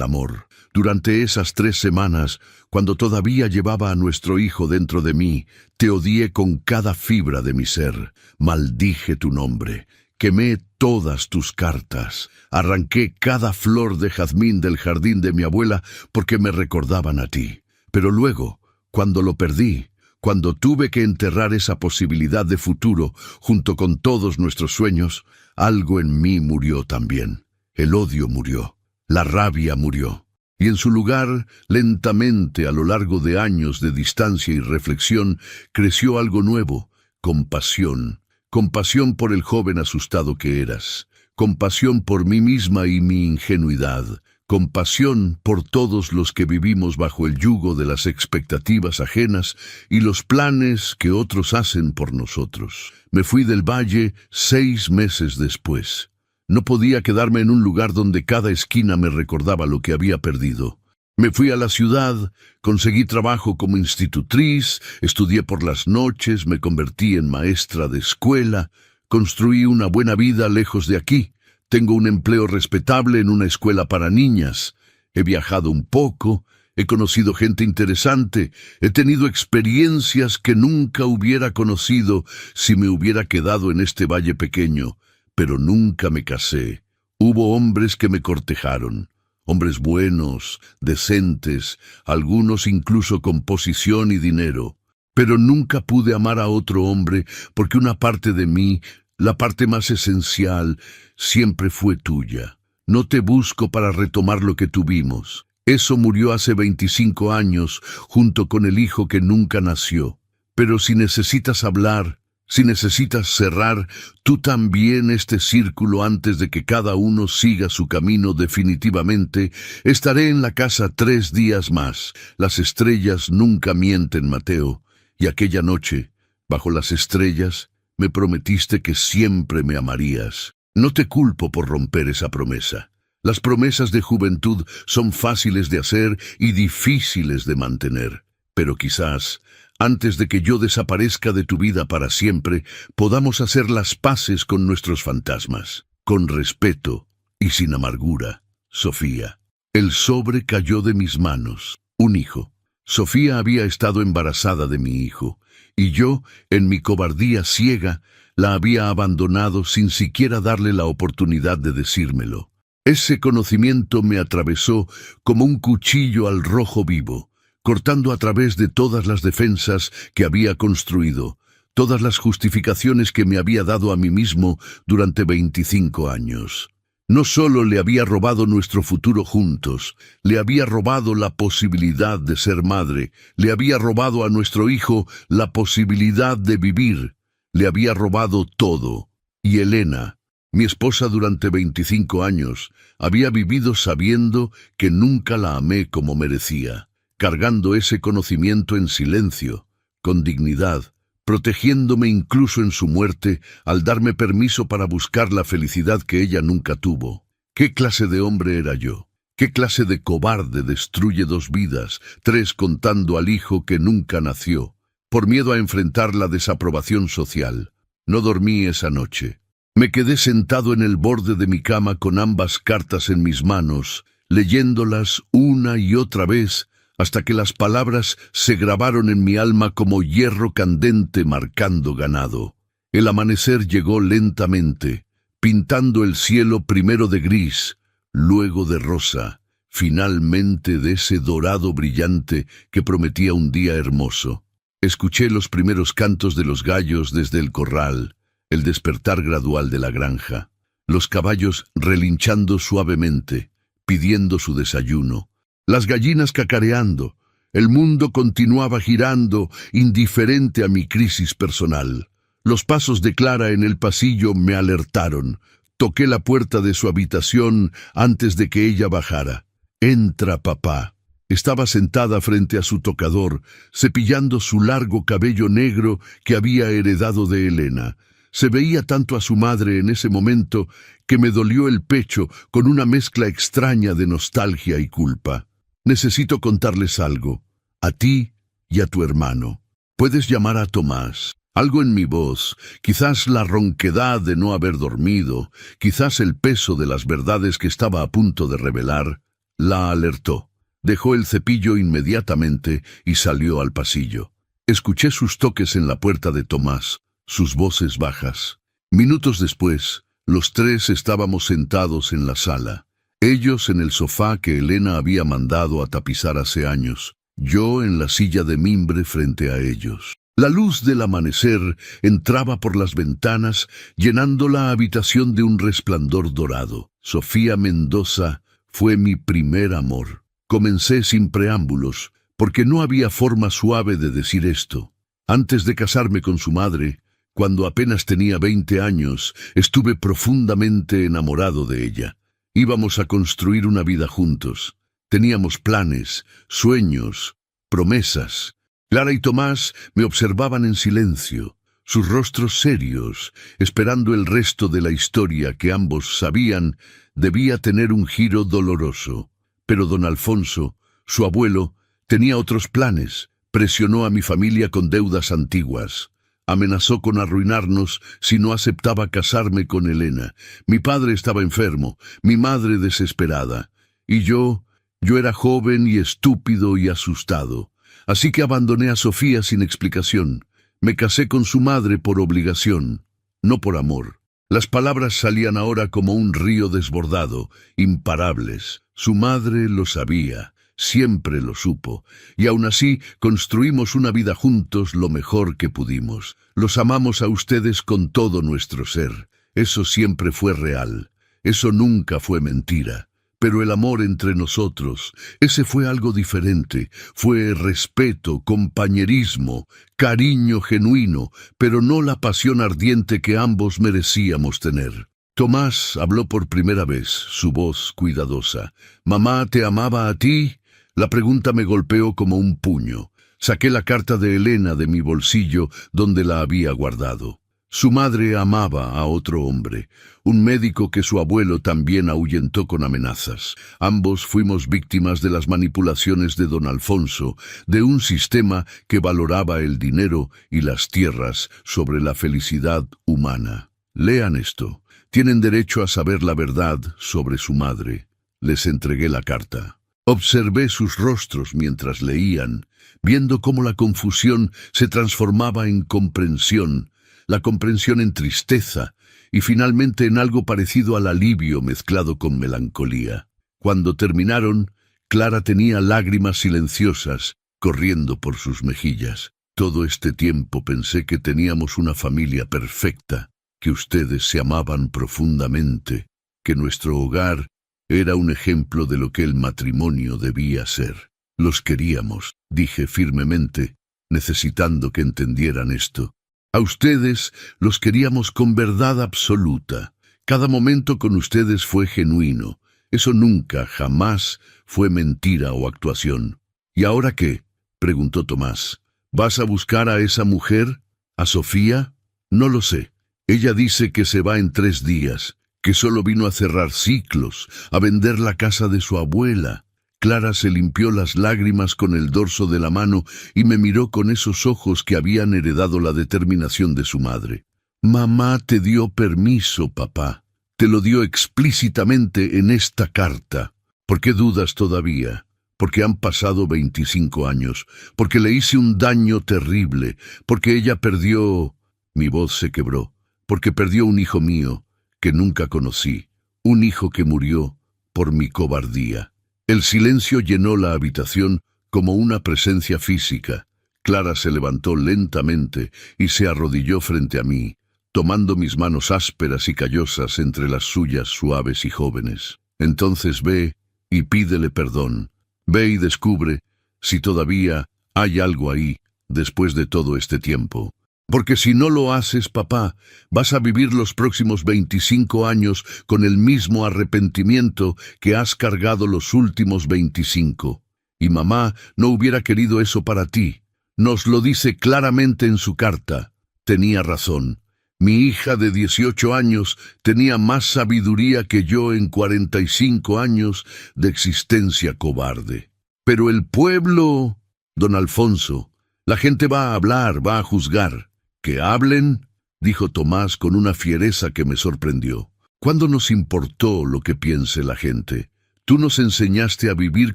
amor. Durante esas 3 semanas, cuando todavía llevaba a nuestro hijo dentro de mí, te odié con cada fibra de mi ser. Maldije tu nombre. Quemé todas tus cartas. Arranqué cada flor de jazmín del jardín de mi abuela porque me recordaban a ti. Pero luego, cuando lo perdí, cuando tuve que enterrar esa posibilidad de futuro junto con todos nuestros sueños, algo en mí murió también. El odio murió. La rabia murió. Y en su lugar, lentamente, a lo largo de años de distancia y reflexión, creció algo nuevo: compasión. Compasión por el joven asustado que eras. Compasión por mí misma y mi ingenuidad. compasión por todos los que vivimos bajo el yugo de las expectativas ajenas y los planes que otros hacen por nosotros. Me fui del valle 6 meses después. No podía quedarme en un lugar donde cada esquina me recordaba lo que había perdido. Me fui a la ciudad, conseguí trabajo como institutriz, estudié por las noches, me convertí en maestra de escuela, construí una buena vida lejos de aquí. Tengo un empleo respetable en una escuela para niñas. He viajado un poco, he conocido gente interesante, he tenido experiencias que nunca hubiera conocido si me hubiera quedado en este valle pequeño, pero nunca me casé. Hubo hombres que me cortejaron, hombres buenos, decentes, algunos incluso con posición y dinero, pero nunca pude amar a otro hombre porque una parte de mí, la parte más esencial, siempre fue tuya. No te busco para retomar lo que tuvimos. Eso murió hace 25 años, junto con el hijo que nunca nació. Pero si necesitas hablar, si necesitas cerrar tú también este círculo antes de que cada uno siga su camino definitivamente, estaré en la casa 3 días más. Las estrellas nunca mienten, Mateo. Y aquella noche, bajo las estrellas, me prometiste que siempre me amarías. No te culpo por romper esa promesa. Las promesas de juventud son fáciles de hacer y difíciles de mantener. Pero quizás, antes de que yo desaparezca de tu vida para siempre, podamos hacer las paces con nuestros fantasmas, con respeto y sin amargura. Sofía. El sobre cayó de mis manos. Un hijo. Sofía había estado embarazada de mi hijo, y yo, en mi cobardía ciega, la había abandonado sin siquiera darle la oportunidad de decírmelo. Ese conocimiento me atravesó como un cuchillo al rojo vivo, cortando a través de todas las defensas que había construido, todas las justificaciones que me había dado a mí mismo durante 25 años. No solo le había robado nuestro futuro juntos, le había robado la posibilidad de ser madre, le había robado a nuestro hijo la posibilidad de vivir, le había robado todo. Y Elena, mi esposa durante 25 años, había vivido sabiendo que nunca la amé como merecía, cargando ese conocimiento en silencio, con dignidad, protegiéndome incluso en su muerte al darme permiso para buscar la felicidad que ella nunca tuvo. ¿Qué clase de hombre era yo? ¿Qué clase de cobarde destruye 2 vidas, 3 contando al hijo que nunca nació, por miedo a enfrentar la desaprobación social? No dormí esa noche. Me quedé sentado en el borde de mi cama con ambas cartas en mis manos, leyéndolas una y otra vez, hasta que las palabras se grabaron en mi alma como hierro candente marcando ganado. El amanecer llegó lentamente, pintando el cielo primero de gris, luego de rosa, finalmente de ese dorado brillante que prometía un día hermoso. Escuché los primeros cantos de los gallos desde el corral, el despertar gradual de la granja, los caballos relinchando suavemente, pidiendo su desayuno, las gallinas cacareando. El mundo continuaba girando, indiferente a mi crisis personal. Los pasos de Clara en el pasillo me alertaron. Toqué la puerta de su habitación antes de que ella bajara. «Entra, papá». Estaba sentada frente a su tocador, cepillando su largo cabello negro que había heredado de Elena. Se veía tanto a su madre en ese momento que me dolió el pecho con una mezcla extraña de nostalgia y culpa. «Necesito contarles algo, a ti y a tu hermano. Puedes llamar a Tomás». Algo en mi voz, quizás la ronquedad de no haber dormido, quizás el peso de las verdades que estaba a punto de revelar, la alertó. Dejó el cepillo inmediatamente y salió al pasillo. Escuché sus toques en la puerta de Tomás, sus voces bajas. Minutos después, los 3 estábamos sentados en la sala. Ellos en el sofá que Elena había mandado a tapizar hace años, yo en la silla de mimbre frente a ellos. La luz del amanecer entraba por las ventanas, llenando la habitación de un resplandor dorado. Sofía Mendoza fue mi primer amor. Comencé sin preámbulos, porque no había forma suave de decir esto. Antes de casarme con su madre, cuando apenas tenía 20 años, estuve profundamente enamorado de ella. Íbamos a construir una vida juntos. Teníamos planes, sueños, promesas. Clara y Tomás me observaban en silencio, sus rostros serios, esperando el resto de la historia que ambos sabían debía tener un giro doloroso. Pero don Alfonso, su abuelo, tenía otros planes. Presionó a mi familia con deudas antiguas. Amenazó con arruinarnos si no aceptaba casarme con Elena. Mi padre estaba enfermo, mi madre desesperada. Y yo era joven y estúpido y asustado. Así que abandoné a Sofía sin explicación. Me casé con su madre por obligación, no por amor. Las palabras salían ahora como un río desbordado, imparables. Su madre lo sabía, siempre lo supo, y aún así construimos una vida juntos lo mejor que pudimos. Los amamos a ustedes con todo nuestro ser. Eso siempre fue real. Eso nunca fue mentira. Pero el amor entre nosotros, ese fue algo diferente. Fue respeto, compañerismo, cariño genuino, pero no la pasión ardiente que ambos merecíamos tener. Tomás habló por primera vez, su voz cuidadosa. «¿Mamá te amaba a ti?» La pregunta me golpeó como un puño. Saqué la carta de Elena de mi bolsillo donde la había guardado. Su madre amaba a otro hombre, un médico que su abuelo también ahuyentó con amenazas. Ambos fuimos víctimas de las manipulaciones de don Alfonso, de un sistema que valoraba el dinero y las tierras sobre la felicidad humana. Lean esto. Tienen derecho a saber la verdad sobre su madre. Les entregué la carta. Observé sus rostros mientras leían, viendo cómo la confusión se transformaba en comprensión, la comprensión en tristeza y finalmente en algo parecido al alivio mezclado con melancolía. Cuando terminaron, Clara tenía lágrimas silenciosas corriendo por sus mejillas. Todo este tiempo pensé que teníamos una familia perfecta, que ustedes se amaban profundamente, que nuestro hogar era un ejemplo de lo que el matrimonio debía ser. Los queríamos, dije firmemente, necesitando que entendieran esto. A ustedes los queríamos con verdad absoluta. Cada momento con ustedes fue genuino. Eso nunca, jamás fue mentira o actuación. ¿Y ahora qué?, preguntó Tomás. ¿Vas a buscar a esa mujer? ¿A Sofía? No lo sé. Ella dice que se va en 3 días, que solo vino a cerrar ciclos, a vender la casa de su abuela. Clara se limpió las lágrimas con el dorso de la mano y me miró con esos ojos que habían heredado la determinación de su madre. «Mamá te dio permiso, papá. Te lo dio explícitamente en esta carta. ¿Por qué dudas todavía? Porque han pasado 25 años, porque le hice un daño terrible, porque ella perdió...» Mi voz se quebró. «Porque perdió un hijo mío, que nunca conocí, un hijo que murió por mi cobardía». El silencio llenó la habitación como una presencia física. Clara se levantó lentamente y se arrodilló frente a mí, tomando mis manos ásperas y callosas entre las suyas suaves y jóvenes. «Entonces ve y pídele perdón. Ve y descubre si todavía hay algo ahí después de todo este tiempo. Porque si no lo haces, papá, vas a vivir los próximos 25 años con el mismo arrepentimiento que has cargado los últimos 25. Y mamá no hubiera querido eso para ti. Nos lo dice claramente en su carta. Tenía razón. Mi hija de 18 años tenía más sabiduría que yo en 45 años de existencia cobarde. Pero el pueblo, don Alfonso, la gente va a hablar, va a juzgar. «¿Que hablen?», dijo Tomás con una fiereza que me sorprendió. «¿Cuándo nos importó lo que piense la gente? Tú nos enseñaste a vivir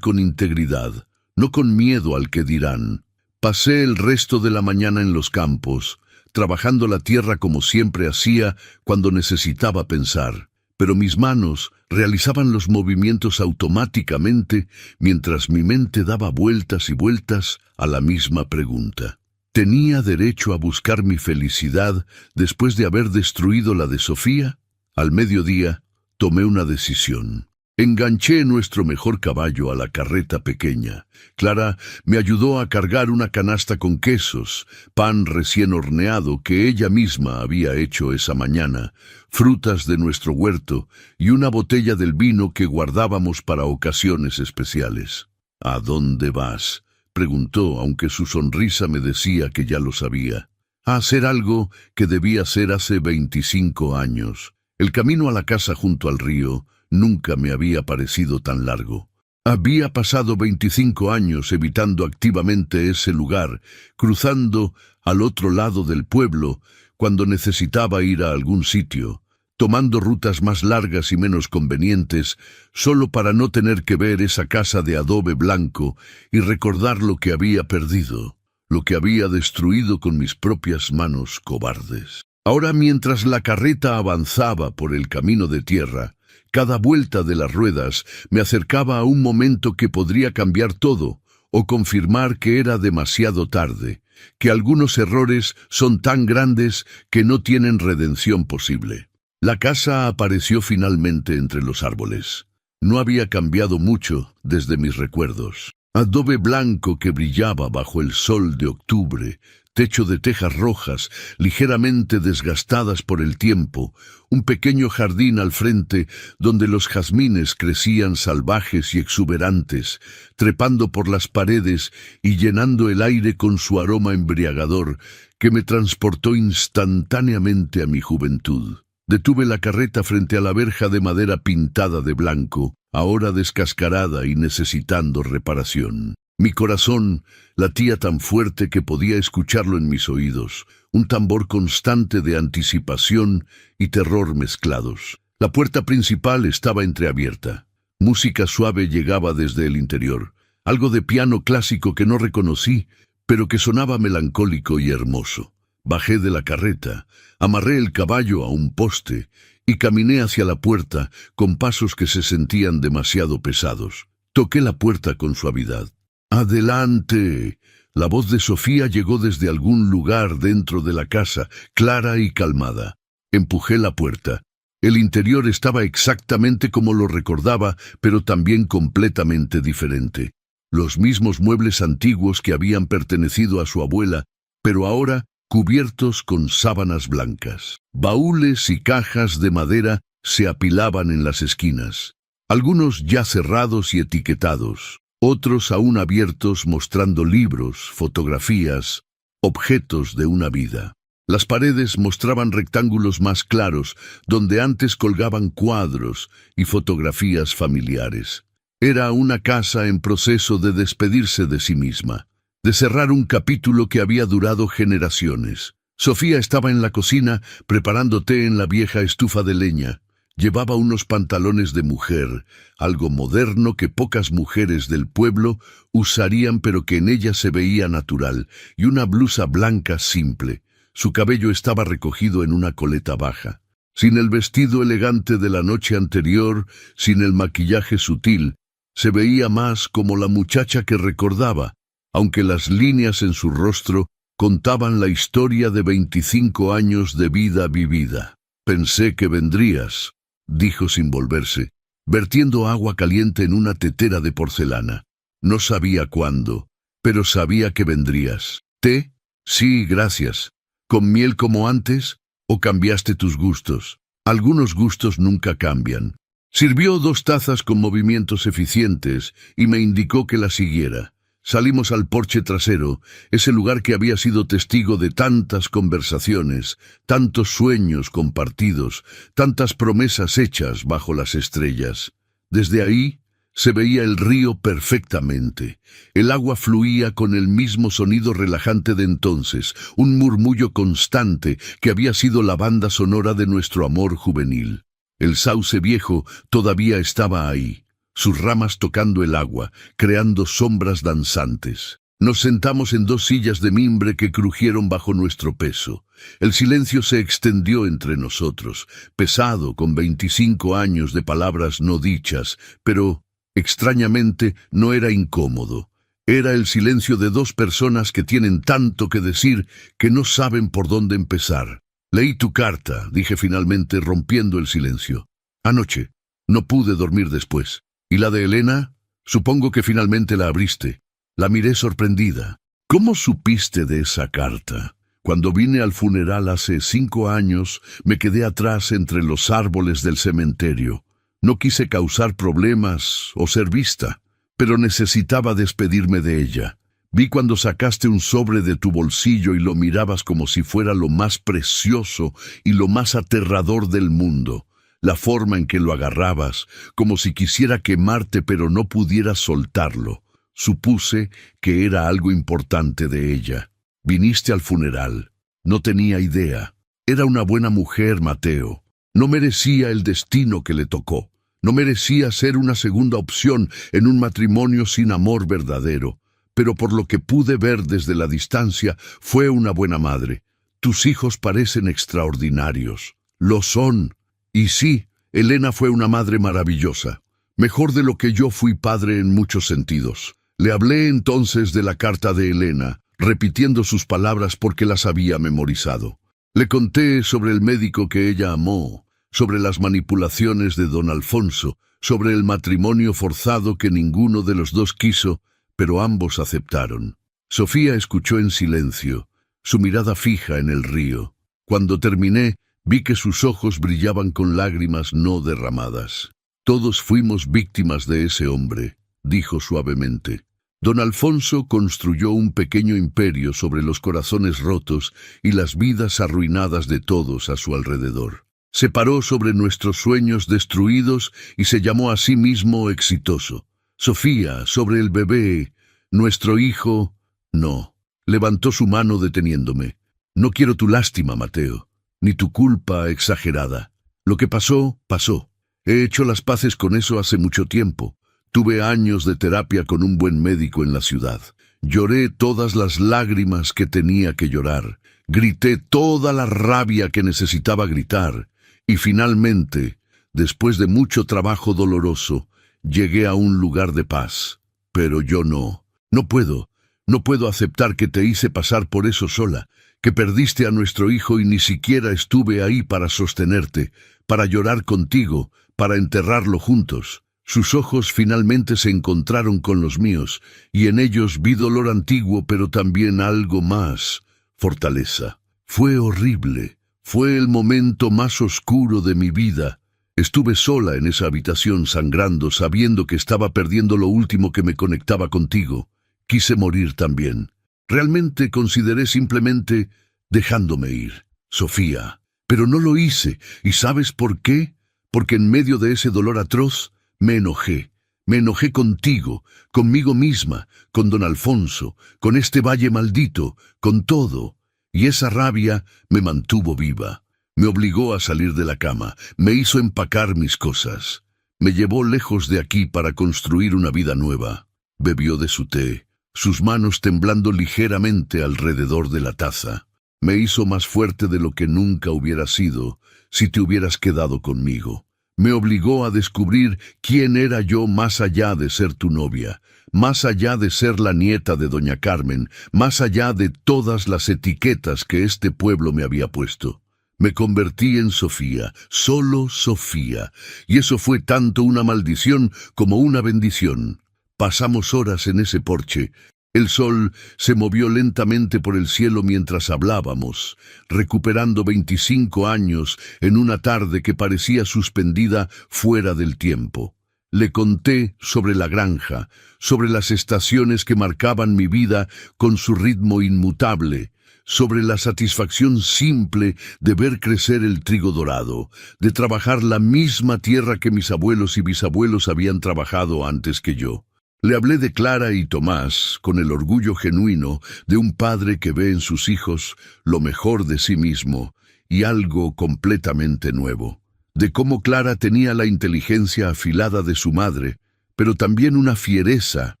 con integridad, no con miedo al que dirán. Pasé el resto de la mañana en los campos, trabajando la tierra como siempre hacía cuando necesitaba pensar, pero mis manos realizaban los movimientos automáticamente mientras mi mente daba vueltas y vueltas a la misma pregunta. ¿Tenía derecho a buscar mi felicidad después de haber destruido la de Sofía? Al mediodía tomé una decisión. Enganché nuestro mejor caballo a la carreta pequeña. Clara me ayudó a cargar una canasta con quesos, pan recién horneado que ella misma había hecho esa mañana, frutas de nuestro huerto y una botella del vino que guardábamos para ocasiones especiales. ¿A dónde vas?, preguntó, aunque su sonrisa me decía que ya lo sabía. A hacer algo que debía hacer hace 25 años. El camino a la casa junto al río nunca me había parecido tan largo. Había pasado 25 años evitando activamente ese lugar, cruzando al otro lado del pueblo cuando necesitaba ir a algún sitio, tomando rutas más largas y menos convenientes, solo para no tener que ver esa casa de adobe blanco y recordar lo que había perdido, lo que había destruido con mis propias manos cobardes. Ahora, mientras la carreta avanzaba por el camino de tierra, cada vuelta de las ruedas me acercaba a un momento que podría cambiar todo, o confirmar que era demasiado tarde, que algunos errores son tan grandes que no tienen redención posible. La casa apareció finalmente entre los árboles. No había cambiado mucho desde mis recuerdos. Adobe blanco que brillaba bajo el sol de octubre, techo de tejas rojas, ligeramente desgastadas por el tiempo, un pequeño jardín al frente donde los jazmines crecían salvajes y exuberantes, trepando por las paredes y llenando el aire con su aroma embriagador que me transportó instantáneamente a mi juventud. Detuve la carreta frente a la verja de madera pintada de blanco, ahora descascarada y necesitando reparación. Mi corazón latía tan fuerte que podía escucharlo en mis oídos, un tambor constante de anticipación y terror mezclados. La puerta principal estaba entreabierta. Música suave llegaba desde el interior, algo de piano clásico que no reconocí, pero que sonaba melancólico y hermoso. Bajé de la carreta, amarré el caballo a un poste y caminé hacia la puerta con pasos que se sentían demasiado pesados. Toqué la puerta con suavidad. ¡Adelante! La voz de Sofía llegó desde algún lugar dentro de la casa, clara y calmada. Empujé la puerta. El interior estaba exactamente como lo recordaba, pero también completamente diferente. Los mismos muebles antiguos que habían pertenecido a su abuela, pero ahora cubiertos con sábanas blancas. Baúles y cajas de madera se apilaban en las esquinas, algunos ya cerrados y etiquetados, otros aún abiertos mostrando libros, fotografías, objetos de una vida. Las paredes mostraban rectángulos más claros, donde antes colgaban cuadros y fotografías familiares. Era una casa en proceso de despedirse de sí misma, de cerrar un capítulo que había durado generaciones. Sofía estaba en la cocina preparando té en la vieja estufa de leña. Llevaba unos pantalones de mujer, algo moderno que pocas mujeres del pueblo usarían pero que en ella se veía natural, y una blusa blanca simple. Su cabello estaba recogido en una coleta baja. Sin el vestido elegante de la noche anterior, sin el maquillaje sutil, se veía más como la muchacha que recordaba, aunque las líneas en su rostro contaban la historia de 25 años de vida vivida. «Pensé que vendrías», dijo sin volverse, vertiendo agua caliente en una tetera de porcelana. «No sabía cuándo, pero sabía que vendrías». «¿Té? Sí, gracias. ¿Con miel como antes? ¿O cambiaste tus gustos?» «Algunos gustos nunca cambian». Sirvió 2 tazas con movimientos eficientes y me indicó que la siguiera. Salimos al porche trasero, ese lugar que había sido testigo de tantas conversaciones, tantos sueños compartidos, tantas promesas hechas bajo las estrellas. Desde ahí se veía el río perfectamente. El agua fluía con el mismo sonido relajante de entonces, un murmullo constante que había sido la banda sonora de nuestro amor juvenil. El sauce viejo todavía estaba ahí, sus ramas tocando el agua, creando sombras danzantes. Nos sentamos en 2 sillas de mimbre que crujieron bajo nuestro peso. El silencio se extendió entre nosotros, pesado con 25 años de palabras no dichas, pero, extrañamente, no era incómodo. Era el silencio de 2 personas que tienen tanto que decir que no saben por dónde empezar. «Leí tu carta», dije finalmente rompiendo el silencio. «Anoche. No pude dormir después. ¿Y la de Elena? Supongo que finalmente la abriste. La miré sorprendida. ¿Cómo supiste de esa carta? Cuando vine al funeral hace 5 años, me quedé atrás entre los árboles del cementerio. No quise causar problemas o ser vista, pero necesitaba despedirme de ella. Vi cuando sacaste un sobre de tu bolsillo y lo mirabas como si fuera lo más precioso y lo más aterrador del mundo. La forma en que lo agarrabas, como si quisiera quemarte pero no pudiera soltarlo. Supuse que era algo importante de ella. Viniste al funeral. No tenía idea. Era una buena mujer, Mateo. No merecía el destino que le tocó. No merecía ser una segunda opción en un matrimonio sin amor verdadero. Pero por lo que pude ver desde la distancia, fue una buena madre. Tus hijos parecen extraordinarios. Lo son. Y sí, Elena fue una madre maravillosa. Mejor de lo que yo fui padre en muchos sentidos. Le hablé entonces de la carta de Elena, repitiendo sus palabras porque las había memorizado. Le conté sobre el médico que ella amó, sobre las manipulaciones de don Alfonso, sobre el matrimonio forzado que ninguno de los dos quiso, pero ambos aceptaron. Sofía escuchó en silencio, su mirada fija en el río. Cuando terminé, vi que sus ojos brillaban con lágrimas no derramadas. Todos fuimos víctimas de ese hombre, dijo suavemente. Don Alfonso construyó un pequeño imperio sobre los corazones rotos y las vidas arruinadas de todos a su alrededor. Se paró sobre nuestros sueños destruidos y se llamó a sí mismo exitoso. Sofía, sobre el bebé, nuestro hijo, no. Levantó su mano deteniéndome. No quiero tu lástima, Mateo, ni tu culpa exagerada. Lo que pasó, pasó. He hecho las paces con eso hace mucho tiempo. Tuve años de terapia con un buen médico en la ciudad. Lloré todas las lágrimas que tenía que llorar. Grité toda la rabia que necesitaba gritar. Y finalmente, después de mucho trabajo doloroso, llegué a un lugar de paz. Pero yo no. No puedo aceptar que te hice pasar por eso sola, que perdiste a nuestro hijo y ni siquiera estuve ahí para sostenerte, para llorar contigo, para enterrarlo juntos. Sus ojos finalmente se encontraron con los míos, y en ellos vi dolor antiguo, pero también algo más, fortaleza. Fue horrible. Fue el momento más oscuro de mi vida. Estuve sola en esa habitación sangrando, sabiendo que estaba perdiendo lo último que me conectaba contigo. Quise morir también. Realmente consideré simplemente dejándome ir, Sofía. Pero no lo hice, ¿y sabes por qué? Porque en medio de ese dolor atroz, me enojé. Me enojé contigo, conmigo misma, con don Alfonso, con este valle maldito, con todo. Y esa rabia me mantuvo viva. Me obligó a salir de la cama, me hizo empacar mis cosas. Me llevó lejos de aquí para construir una vida nueva. Bebió de su té, sus manos temblando ligeramente alrededor de la taza. Me hizo más fuerte de lo que nunca hubiera sido si te hubieras quedado conmigo. Me obligó a descubrir quién era yo más allá de ser tu novia, más allá de ser la nieta de doña Carmen, más allá de todas las etiquetas que este pueblo me había puesto. Me convertí en Sofía, solo Sofía, y eso fue tanto una maldición como una bendición. Pasamos horas en ese porche. El sol se movió lentamente por el cielo mientras hablábamos, recuperando 25 años en una tarde que parecía suspendida fuera del tiempo. Le conté sobre la granja, sobre las estaciones que marcaban mi vida con su ritmo inmutable, sobre la satisfacción simple de ver crecer el trigo dorado, de trabajar la misma tierra que mis abuelos y bisabuelos habían trabajado antes que yo. Le hablé de Clara y Tomás con el orgullo genuino de un padre que ve en sus hijos lo mejor de sí mismo y algo completamente nuevo. De cómo Clara tenía la inteligencia afilada de su madre, pero también una fiereza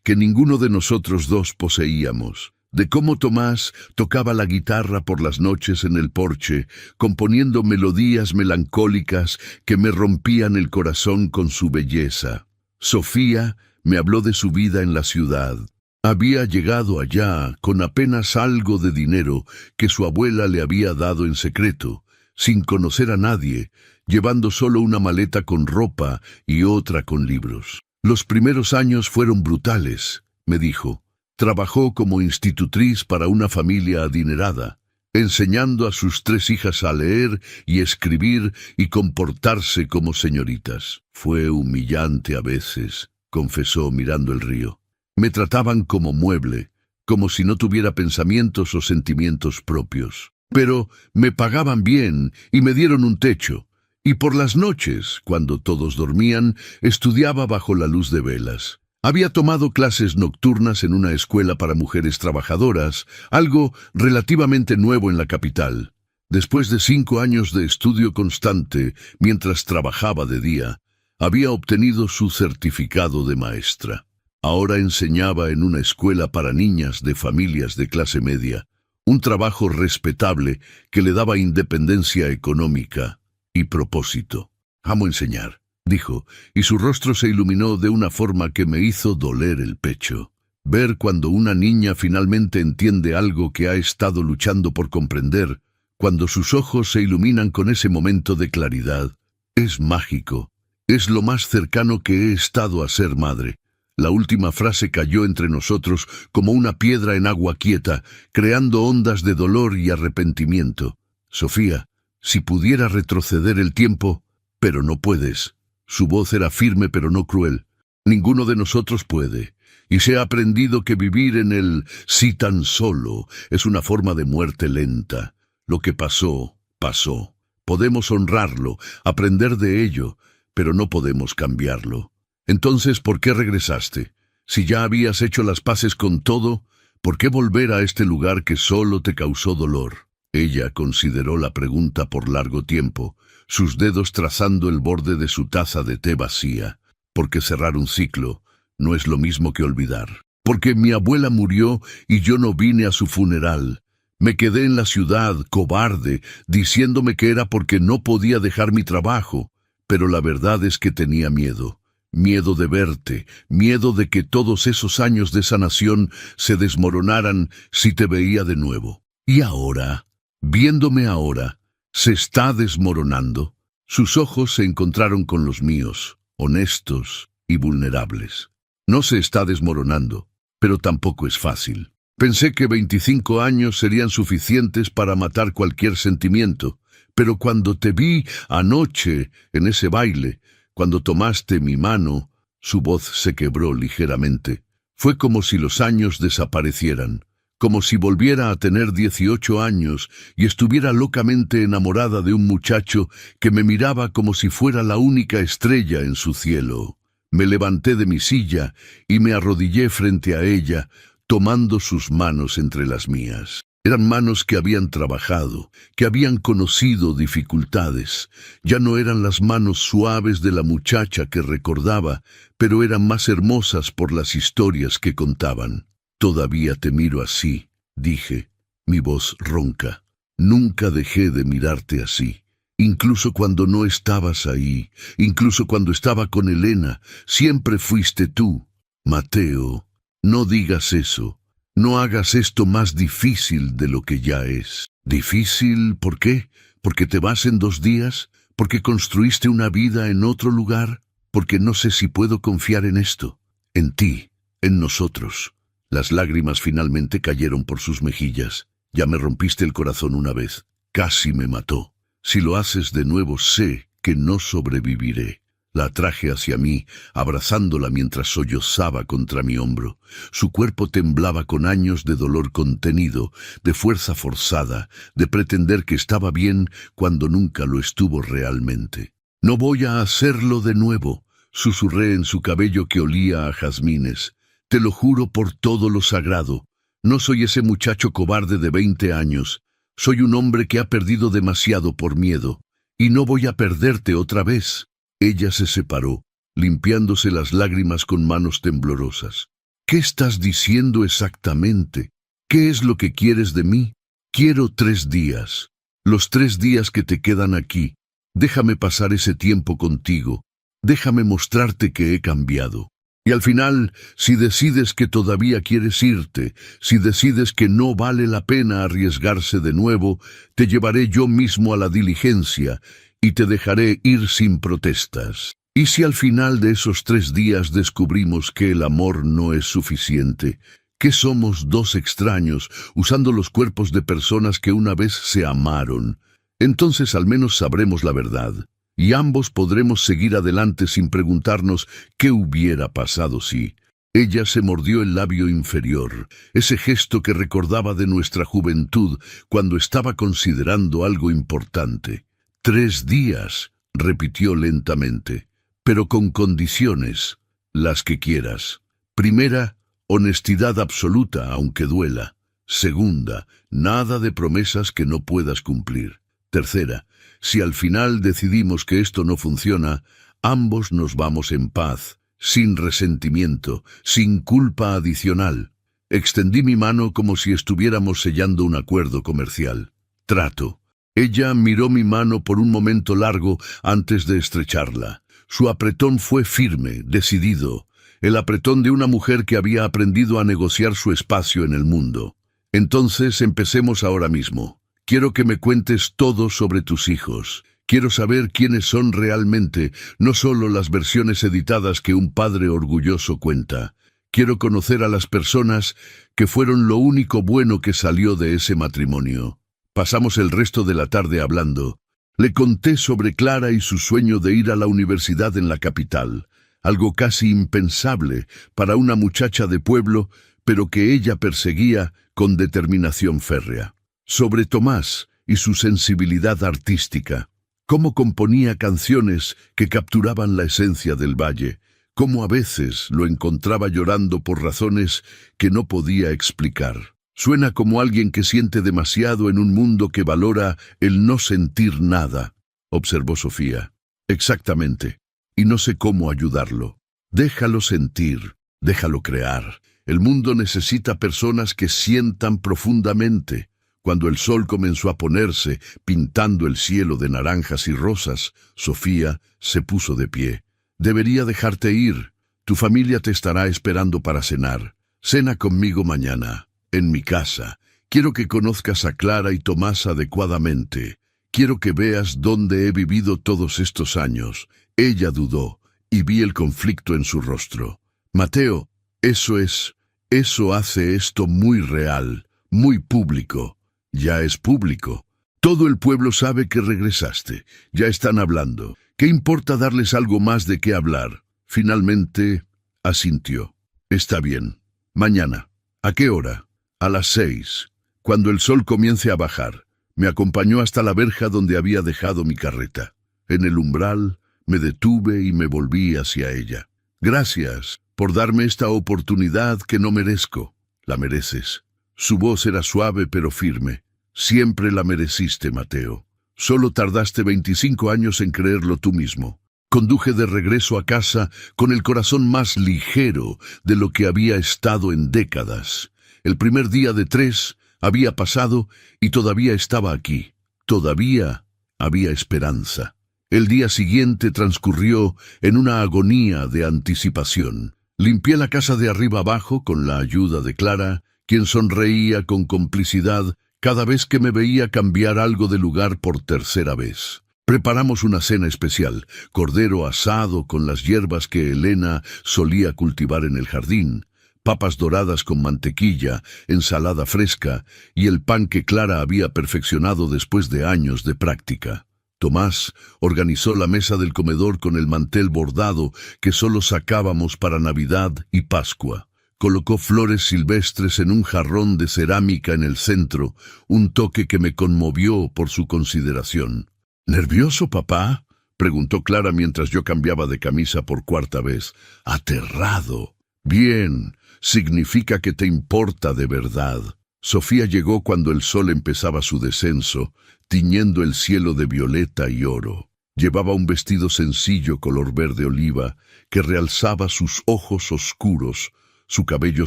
que ninguno de nosotros dos poseíamos. De cómo Tomás tocaba la guitarra por las noches en el porche, componiendo melodías melancólicas que me rompían el corazón con su belleza. Sofía me habló de su vida en la ciudad. Había llegado allá con apenas algo de dinero que su abuela le había dado en secreto. sin conocer a nadie, llevando solo una maleta con ropa y otra con libros. Los primeros años fueron brutales, me dijo. Trabajó como institutriz para una familia adinerada, enseñando a sus 3 hijas a leer y escribir y comportarse como señoritas. Fue humillante a veces, confesó mirando el río. Me trataban como mueble, como si no tuviera pensamientos o sentimientos propios. Pero me pagaban bien y me dieron un techo. Y por las noches, cuando todos dormían, estudiaba bajo la luz de velas. Había tomado clases nocturnas en una escuela para mujeres trabajadoras, algo relativamente nuevo en la capital. Después de 5 años de estudio constante, mientras trabajaba de día, había obtenido su certificado de maestra. Ahora enseñaba en una escuela para niñas de familias de clase media, un trabajo respetable que le daba independencia económica y propósito. Amo enseñar, dijo, y su rostro se iluminó de una forma que me hizo doler el pecho. Ver cuando una niña finalmente entiende algo que ha estado luchando por comprender, cuando sus ojos se iluminan con ese momento de claridad, es mágico. Es lo más cercano que he estado a ser madre. La última frase cayó entre nosotros como una piedra en agua quieta, creando ondas de dolor y arrepentimiento. Sofía, si pudiera retroceder el tiempo, pero no puedes. Su voz era firme pero no cruel. Ninguno de nosotros puede. Y se ha aprendido que vivir en el sí tan solo es una forma de muerte lenta. Lo que pasó, pasó. Podemos honrarlo, aprender de ello, pero no podemos cambiarlo. Entonces, ¿por qué regresaste? Si ya habías hecho las paces con todo, ¿por qué volver a este lugar que solo te causó dolor? Ella consideró la pregunta por largo tiempo, sus dedos trazando el borde de su taza de té vacía. Porque cerrar un ciclo no es lo mismo que olvidar. Porque mi abuela murió y yo no vine a su funeral. Me quedé en la ciudad, cobarde, diciéndome que era porque no podía dejar mi trabajo. Pero la verdad es que tenía miedo. Miedo de verte, miedo de que todos esos años de sanación se desmoronaran si te veía de nuevo. Y ahora, viéndome ahora, se está desmoronando. Sus ojos se encontraron con los míos, honestos y vulnerables. No se está desmoronando, pero tampoco es fácil. Pensé que 25 años serían suficientes para matar cualquier sentimiento, pero cuando te vi anoche en ese baile, cuando tomaste mi mano, su voz se quebró ligeramente. Fue como si los años desaparecieran, como si volviera a tener 18 años y estuviera locamente enamorada de un muchacho que me miraba como si fuera la única estrella en su cielo. Me levanté de mi silla y me arrodillé frente a ella, tomando sus manos entre las mías. Eran manos que habían trabajado, que habían conocido dificultades. Ya no eran las manos suaves de la muchacha que recordaba, pero eran más hermosas por las historias que contaban. Todavía te miro así, dije, mi voz ronca. Nunca dejé de mirarte así. Incluso cuando no estabas ahí, incluso cuando estaba con Elena, siempre fuiste tú. Mateo, no digas eso. No hagas esto más difícil de lo que ya es. ¿Difícil por qué? ¿Porque te vas en 2 días? ¿Porque construiste una vida en otro lugar? Porque no sé si puedo confiar en esto. En ti, en nosotros. Las lágrimas finalmente cayeron por sus mejillas. Ya me rompiste el corazón una vez. Casi me mató. Si lo haces de nuevo, sé que no sobreviviré. La atraje hacia mí, abrazándola mientras sollozaba contra mi hombro. Su cuerpo temblaba con años de dolor contenido, de fuerza forzada, de pretender que estaba bien cuando nunca lo estuvo realmente. «No voy a hacerlo de nuevo», susurré en su cabello que olía a jazmines. «Te lo juro por todo lo sagrado. No soy ese muchacho cobarde de 20 años. Soy un hombre que ha perdido demasiado por miedo. Y no voy a perderte otra vez». Ella se separó, limpiándose las lágrimas con manos temblorosas. «¿Qué estás diciendo exactamente? ¿Qué es lo que quieres de mí? Quiero 3 días. Los 3 días que te quedan aquí. Déjame pasar ese tiempo contigo. Déjame mostrarte que he cambiado». Y al final, si decides que todavía quieres irte, si decides que no vale la pena arriesgarse de nuevo, te llevaré yo mismo a la diligencia y te dejaré ir sin protestas. Y si al final de esos 3 días descubrimos que el amor no es suficiente, que somos 2 extraños usando los cuerpos de personas que una vez se amaron, entonces al menos sabremos la verdad. Y ambos podremos seguir adelante sin preguntarnos qué hubiera pasado si. Ella se mordió el labio inferior, ese gesto que recordaba de nuestra juventud cuando estaba considerando algo importante. 3 días, repitió lentamente, pero con condiciones, las que quieras. Primera, honestidad absoluta, aunque duela. Segunda, nada de promesas que no puedas cumplir. Tercera, si al final decidimos que esto no funciona, ambos nos vamos en paz, sin resentimiento, sin culpa adicional. Extendí mi mano como si estuviéramos sellando un acuerdo comercial. Trato. Ella miró mi mano por un momento largo antes de estrecharla. Su apretón fue firme, decidido, el apretón de una mujer que había aprendido a negociar su espacio en el mundo. Entonces empecemos ahora mismo. Quiero que me cuentes todo sobre tus hijos. Quiero saber quiénes son realmente, no solo las versiones editadas que un padre orgulloso cuenta. Quiero conocer a las personas que fueron lo único bueno que salió de ese matrimonio. Pasamos el resto de la tarde hablando. Le conté sobre Clara y su sueño de ir a la universidad en la capital, algo casi impensable para una muchacha de pueblo, pero que ella perseguía con determinación férrea. Sobre Tomás y su sensibilidad artística, cómo componía canciones que capturaban la esencia del valle, cómo a veces lo encontraba llorando por razones que no podía explicar. Suena como alguien que siente demasiado en un mundo que valora el no sentir nada, observó Sofía. Exactamente, y no sé cómo ayudarlo. Déjalo sentir, déjalo crear. El mundo necesita personas que sientan profundamente. Cuando el sol comenzó a ponerse, pintando el cielo de naranjas y rosas, Sofía se puso de pie. Debería dejarte ir. Tu familia te estará esperando para cenar. Cena conmigo mañana, en mi casa. Quiero que conozcas a Clara y Tomás adecuadamente. Quiero que veas dónde he vivido todos estos años. Ella dudó, y vi el conflicto en su rostro. Mateo, eso hace esto muy real, muy público. Ya es público. Todo el pueblo sabe que regresaste. Ya están hablando. ¿Qué importa darles algo más de qué hablar? Finalmente, asintió. Está bien. Mañana. ¿A qué hora? A las 6. Cuando el sol comience a bajar. Me acompañó hasta la verja donde había dejado mi carreta. En el umbral, me detuve y me volví hacia ella. Gracias por darme esta oportunidad que no merezco. La mereces. Su voz era suave pero firme. Siempre la mereciste, Mateo. Solo tardaste 25 años en creerlo tú mismo. Conduje de regreso a casa con el corazón más ligero de lo que había estado en décadas. El primer día de 3 había pasado y todavía estaba aquí. Todavía había esperanza. El día siguiente transcurrió en una agonía de anticipación. Limpié la casa de arriba abajo con la ayuda de Clara, quien sonreía con complicidad cada vez que me veía cambiar algo de lugar por tercera vez. Preparamos una cena especial, cordero asado con las hierbas que Elena solía cultivar en el jardín, papas doradas con mantequilla, ensalada fresca y el pan que Clara había perfeccionado después de años de práctica. Tomás organizó la mesa del comedor con el mantel bordado que solo sacábamos para Navidad y Pascua. Colocó flores silvestres en un jarrón de cerámica en el centro, un toque que me conmovió por su consideración. ¿Nervioso, papá?, preguntó Clara mientras yo cambiaba de camisa por 4ª vez. Aterrado. Bien, significa que te importa de verdad. Sofía llegó cuando el sol empezaba su descenso, tiñendo el cielo de violeta y oro. Llevaba un vestido sencillo color verde oliva que realzaba sus ojos oscuros, su cabello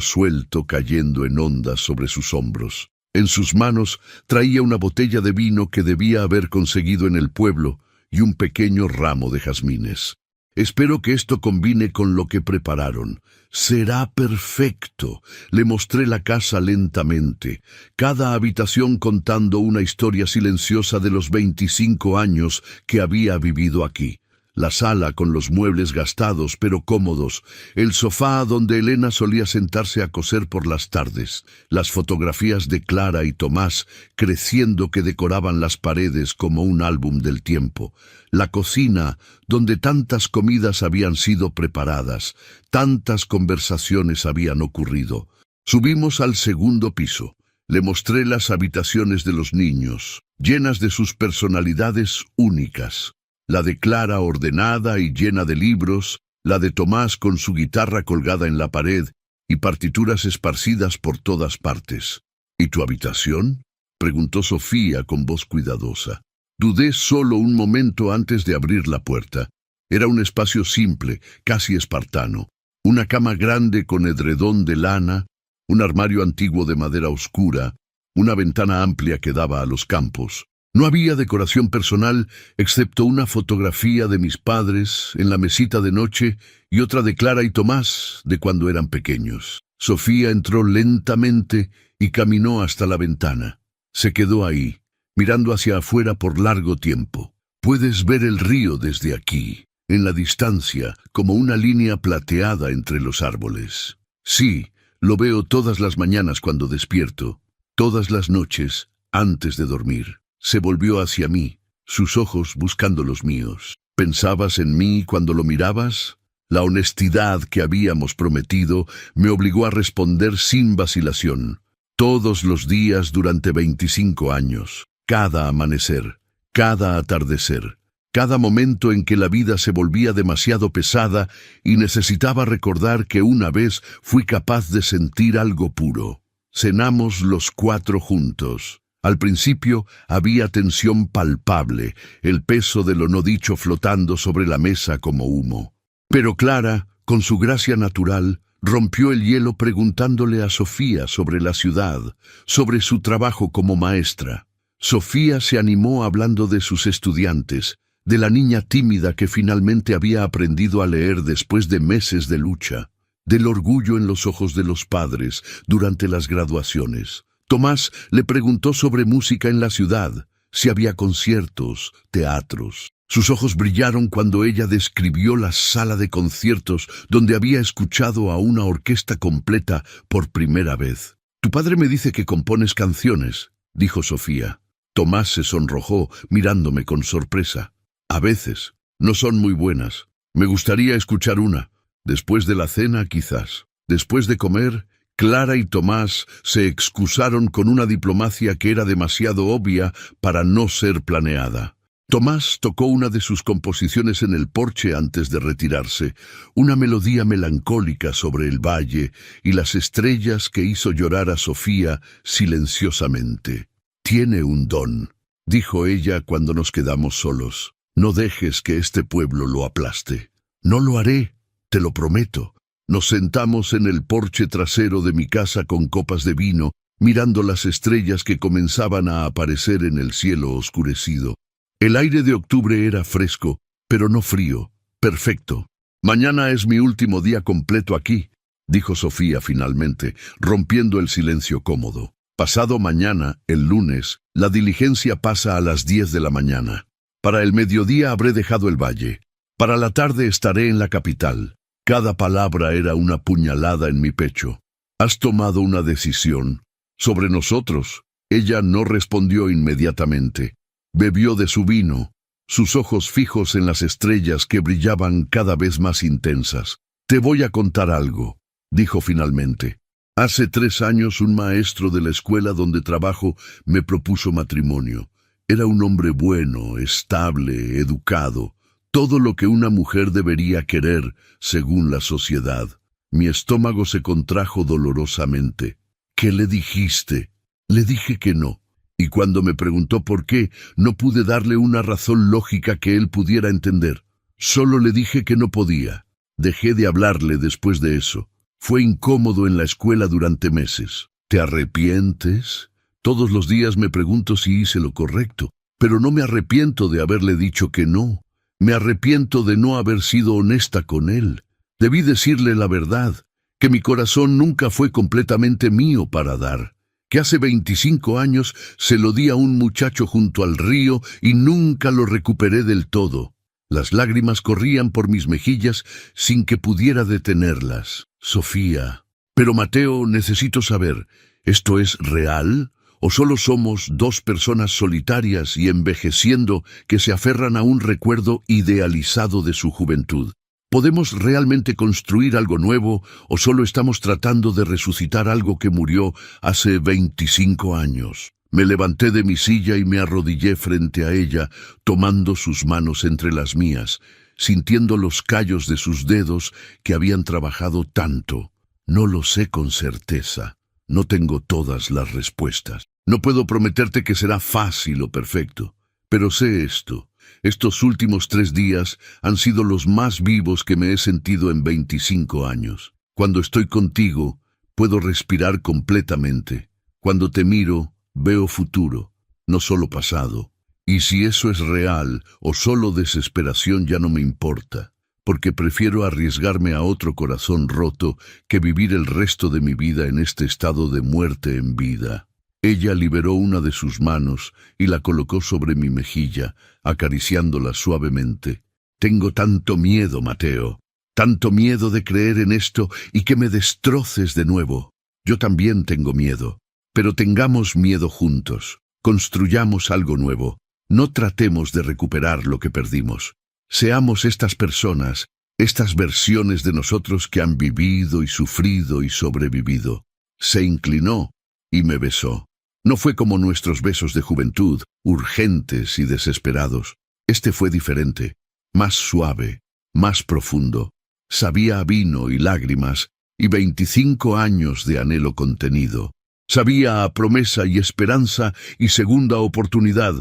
suelto cayendo en ondas sobre sus hombros. En sus manos traía una botella de vino que debía haber conseguido en el pueblo y un pequeño ramo de jazmines. Espero que esto combine con lo que prepararon. Será perfecto. Le mostré la casa lentamente, cada habitación contando una historia silenciosa de los 25 años que había vivido aquí. La sala con los muebles gastados pero cómodos, el sofá donde Elena solía sentarse a coser por las tardes, las fotografías de Clara y Tomás creciendo que decoraban las paredes como un álbum del tiempo, la cocina donde tantas comidas habían sido preparadas, tantas conversaciones habían ocurrido. Subimos al segundo piso. Le mostré las habitaciones de los niños, llenas de sus personalidades únicas. La de Clara ordenada y llena de libros, la de Tomás con su guitarra colgada en la pared y partituras esparcidas por todas partes. ¿Y tu habitación?, preguntó Sofía con voz cuidadosa. Dudé solo un momento antes de abrir la puerta. Era un espacio simple, casi espartano. Una cama grande con edredón de lana, un armario antiguo de madera oscura, una ventana amplia que daba a los campos. No había decoración personal, excepto una fotografía de mis padres en la mesita de noche y otra de Clara y Tomás de cuando eran pequeños. Sofía entró lentamente y caminó hasta la ventana. Se quedó ahí, mirando hacia afuera por largo tiempo. Puedes ver el río desde aquí, en la distancia, como una línea plateada entre los árboles. Sí, lo veo todas las mañanas cuando despierto, todas las noches antes de dormir. Se volvió hacia mí, sus ojos buscando los míos. ¿Pensabas en mí cuando lo mirabas? La honestidad que habíamos prometido me obligó a responder sin vacilación. Todos los días durante 25 años, cada amanecer, cada atardecer, cada momento en que la vida se volvía demasiado pesada y necesitaba recordar que una vez fui capaz de sentir algo puro. Cenamos los 4 juntos. Al principio había tensión palpable, el peso de lo no dicho flotando sobre la mesa como humo. Pero Clara, con su gracia natural, rompió el hielo preguntándole a Sofía sobre la ciudad, sobre su trabajo como maestra. Sofía se animó hablando de sus estudiantes, de la niña tímida que finalmente había aprendido a leer después de meses de lucha, del orgullo en los ojos de los padres durante las graduaciones. Tomás le preguntó sobre música en la ciudad, si había conciertos, teatros. Sus ojos brillaron cuando ella describió la sala de conciertos donde había escuchado a una orquesta completa por primera vez. «Tu padre me dice que compones canciones», dijo Sofía. Tomás se sonrojó, mirándome con sorpresa. «A veces. No son muy buenas. Me gustaría escuchar una. Después de la cena, quizás. Después de comer». Clara y Tomás se excusaron con una diplomacia que era demasiado obvia para no ser planeada. Tomás tocó una de sus composiciones en el porche antes de retirarse, una melodía melancólica sobre el valle y las estrellas que hizo llorar a Sofía silenciosamente. «Tiene un don», dijo ella cuando nos quedamos solos. «No dejes que este pueblo lo aplaste». «No lo haré, te lo prometo». Nos sentamos en el porche trasero de mi casa con copas de vino, mirando las estrellas que comenzaban a aparecer en el cielo oscurecido. El aire de octubre era fresco, pero no frío. Perfecto. «Mañana es mi último día completo aquí», dijo Sofía finalmente, rompiendo el silencio cómodo. «Pasado mañana, el lunes, la diligencia pasa a las 10 de la mañana. Para el mediodía habré dejado el valle. Para la tarde estaré en la capital». Cada palabra era una puñalada en mi pecho. «Has tomado una decisión. Sobre nosotros». Ella no respondió inmediatamente. Bebió de su vino, sus ojos fijos en las estrellas que brillaban cada vez más intensas. «Te voy a contar algo», dijo finalmente. «Hace 3 años un maestro de la escuela donde trabajo me propuso matrimonio. Era un hombre bueno, estable, educado. Todo lo que una mujer debería querer, según la sociedad. Mi estómago se contrajo dolorosamente. «¿Qué le dijiste?» Le dije que no, y cuando me preguntó por qué, no pude darle una razón lógica que él pudiera entender. Solo le dije que no podía. Dejé de hablarle después de eso. Fue incómodo en la escuela durante meses. «¿Te arrepientes?» Todos los días me pregunto si hice lo correcto, pero no me arrepiento de haberle dicho que no. Me arrepiento de no haber sido honesta con él. Debí decirle la verdad, que mi corazón nunca fue completamente mío para dar, que hace 25 años se lo di a un muchacho junto al río y nunca lo recuperé del todo. Las lágrimas corrían por mis mejillas sin que pudiera detenerlas. Sofía. Pero Mateo, necesito saber, ¿esto es real? ¿O solo somos dos personas solitarias y envejeciendo que se aferran a un recuerdo idealizado de su juventud? ¿Podemos realmente construir algo nuevo o solo estamos tratando de resucitar algo que murió hace 25 años? Me levanté de mi silla y me arrodillé frente a ella, tomando sus manos entre las mías, sintiendo los callos de sus dedos que habían trabajado tanto. No lo sé con certeza. No tengo todas las respuestas. No puedo prometerte que será fácil o perfecto, pero sé esto. Estos últimos 3 días han sido los más vivos que me he sentido en 25 años. Cuando estoy contigo, puedo respirar completamente. Cuando te miro, veo futuro, no solo pasado. Y si eso es real o solo desesperación ya no me importa, porque prefiero arriesgarme a otro corazón roto que vivir el resto de mi vida en este estado de muerte en vida. Ella liberó una de sus manos y la colocó sobre mi mejilla, acariciándola suavemente. Tengo tanto miedo, Mateo, tanto miedo de creer en esto y que me destroces de nuevo. Yo también tengo miedo, pero tengamos miedo juntos. Construyamos algo nuevo. No tratemos de recuperar lo que perdimos. Seamos estas personas, estas versiones de nosotros que han vivido y sufrido y sobrevivido. Se inclinó y me besó. No fue como nuestros besos de juventud, urgentes y desesperados. Este fue diferente, más suave, más profundo. Sabía a vino y lágrimas y 25 años de anhelo contenido. Sabía a promesa y esperanza y segunda oportunidad.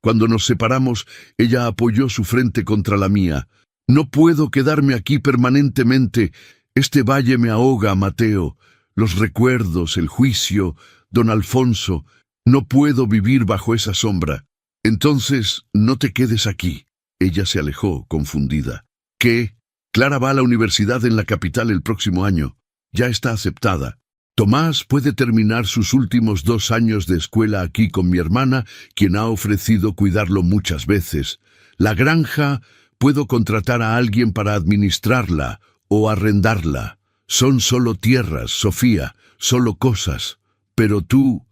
Cuando nos separamos, ella apoyó su frente contra la mía. No puedo quedarme aquí permanentemente. Este valle me ahoga, Mateo. Los recuerdos, el juicio, don Alfonso. No puedo vivir bajo esa sombra. Entonces, no te quedes aquí. Ella se alejó, confundida. ¿Qué? Clara va a la universidad en la capital el próximo año. Ya está aceptada. Tomás puede terminar sus últimos 2 años de escuela aquí con mi hermana, quien ha ofrecido cuidarlo muchas veces. La granja, puedo contratar a alguien para administrarla o arrendarla. Son solo tierras, Sofía, solo cosas. Pero tú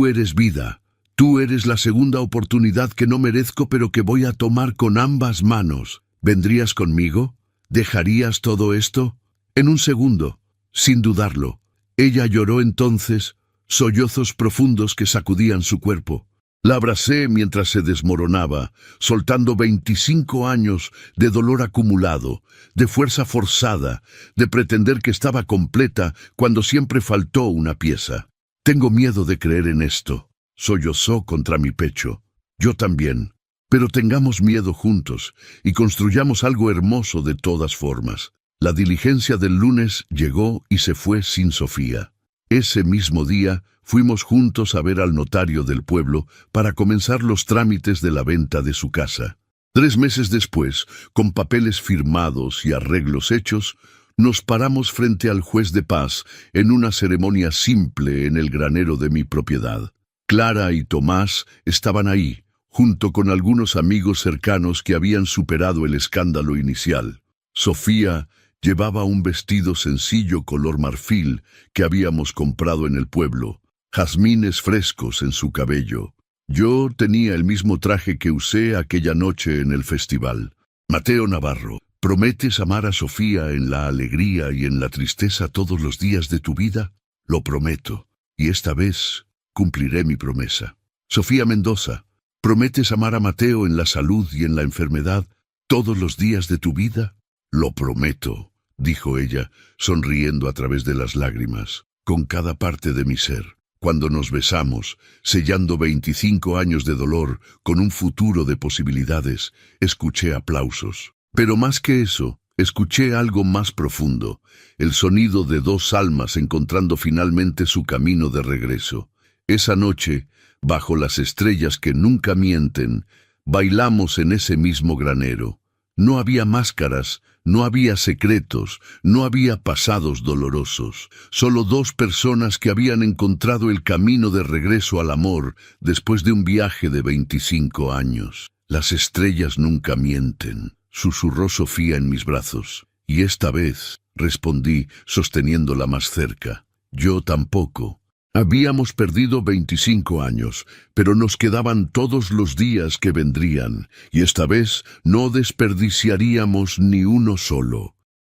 eres vida. Tú eres la segunda oportunidad que no merezco, pero que voy a tomar con ambas manos. ¿Vendrías conmigo? ¿Dejarías todo esto? En un segundo, sin dudarlo. Ella lloró entonces, sollozos profundos que sacudían su cuerpo. La abracé mientras se desmoronaba, soltando 25 años de dolor acumulado, de fuerza forzada, de pretender que estaba completa cuando siempre faltó una pieza. Tengo miedo de creer en esto, sollozó contra mi pecho. Yo también. Pero tengamos miedo juntos y construyamos algo hermoso de todas formas. La diligencia del lunes llegó y se fue sin Sofía. Ese mismo día fuimos juntos a ver al notario del pueblo para comenzar los trámites de la venta de su casa. 3 meses después, con papeles firmados y arreglos hechos, nos paramos frente al juez de paz en una ceremonia simple en el granero de mi propiedad. Clara y Tomás estaban ahí, junto con algunos amigos cercanos que habían superado el escándalo inicial. Sofía llevaba un vestido sencillo color marfil que habíamos comprado en el pueblo, jazmines frescos en su cabello. Yo tenía el mismo traje que usé aquella noche en el festival. Mateo Navarro, ¿prometes amar a Sofía en la alegría y en la tristeza todos los días de tu vida? Lo prometo, y esta vez cumpliré mi promesa. Sofía Mendoza, ¿prometes amar a Mateo en la salud y en la enfermedad todos los días de tu vida? Lo prometo, dijo ella, sonriendo a través de las lágrimas, con cada parte de mi ser. Cuando nos besamos, sellando 25 años de dolor con un futuro de posibilidades, escuché aplausos. Pero más que eso, escuché algo más profundo, el sonido de 2 almas encontrando finalmente su camino de regreso. Esa noche, bajo las estrellas que nunca mienten, bailamos en ese mismo granero. No había máscaras, no había secretos, no había pasados dolorosos. Solo dos personas que habían encontrado el camino de regreso al amor después de un viaje de 25 años. Las estrellas nunca mienten, susurró Sofía en mis brazos. Y esta vez, respondí, sosteniéndola más cerca. Yo tampoco. Habíamos perdido 25 años, pero nos quedaban todos los días que vendrían, y esta vez no desperdiciaríamos ni uno solo.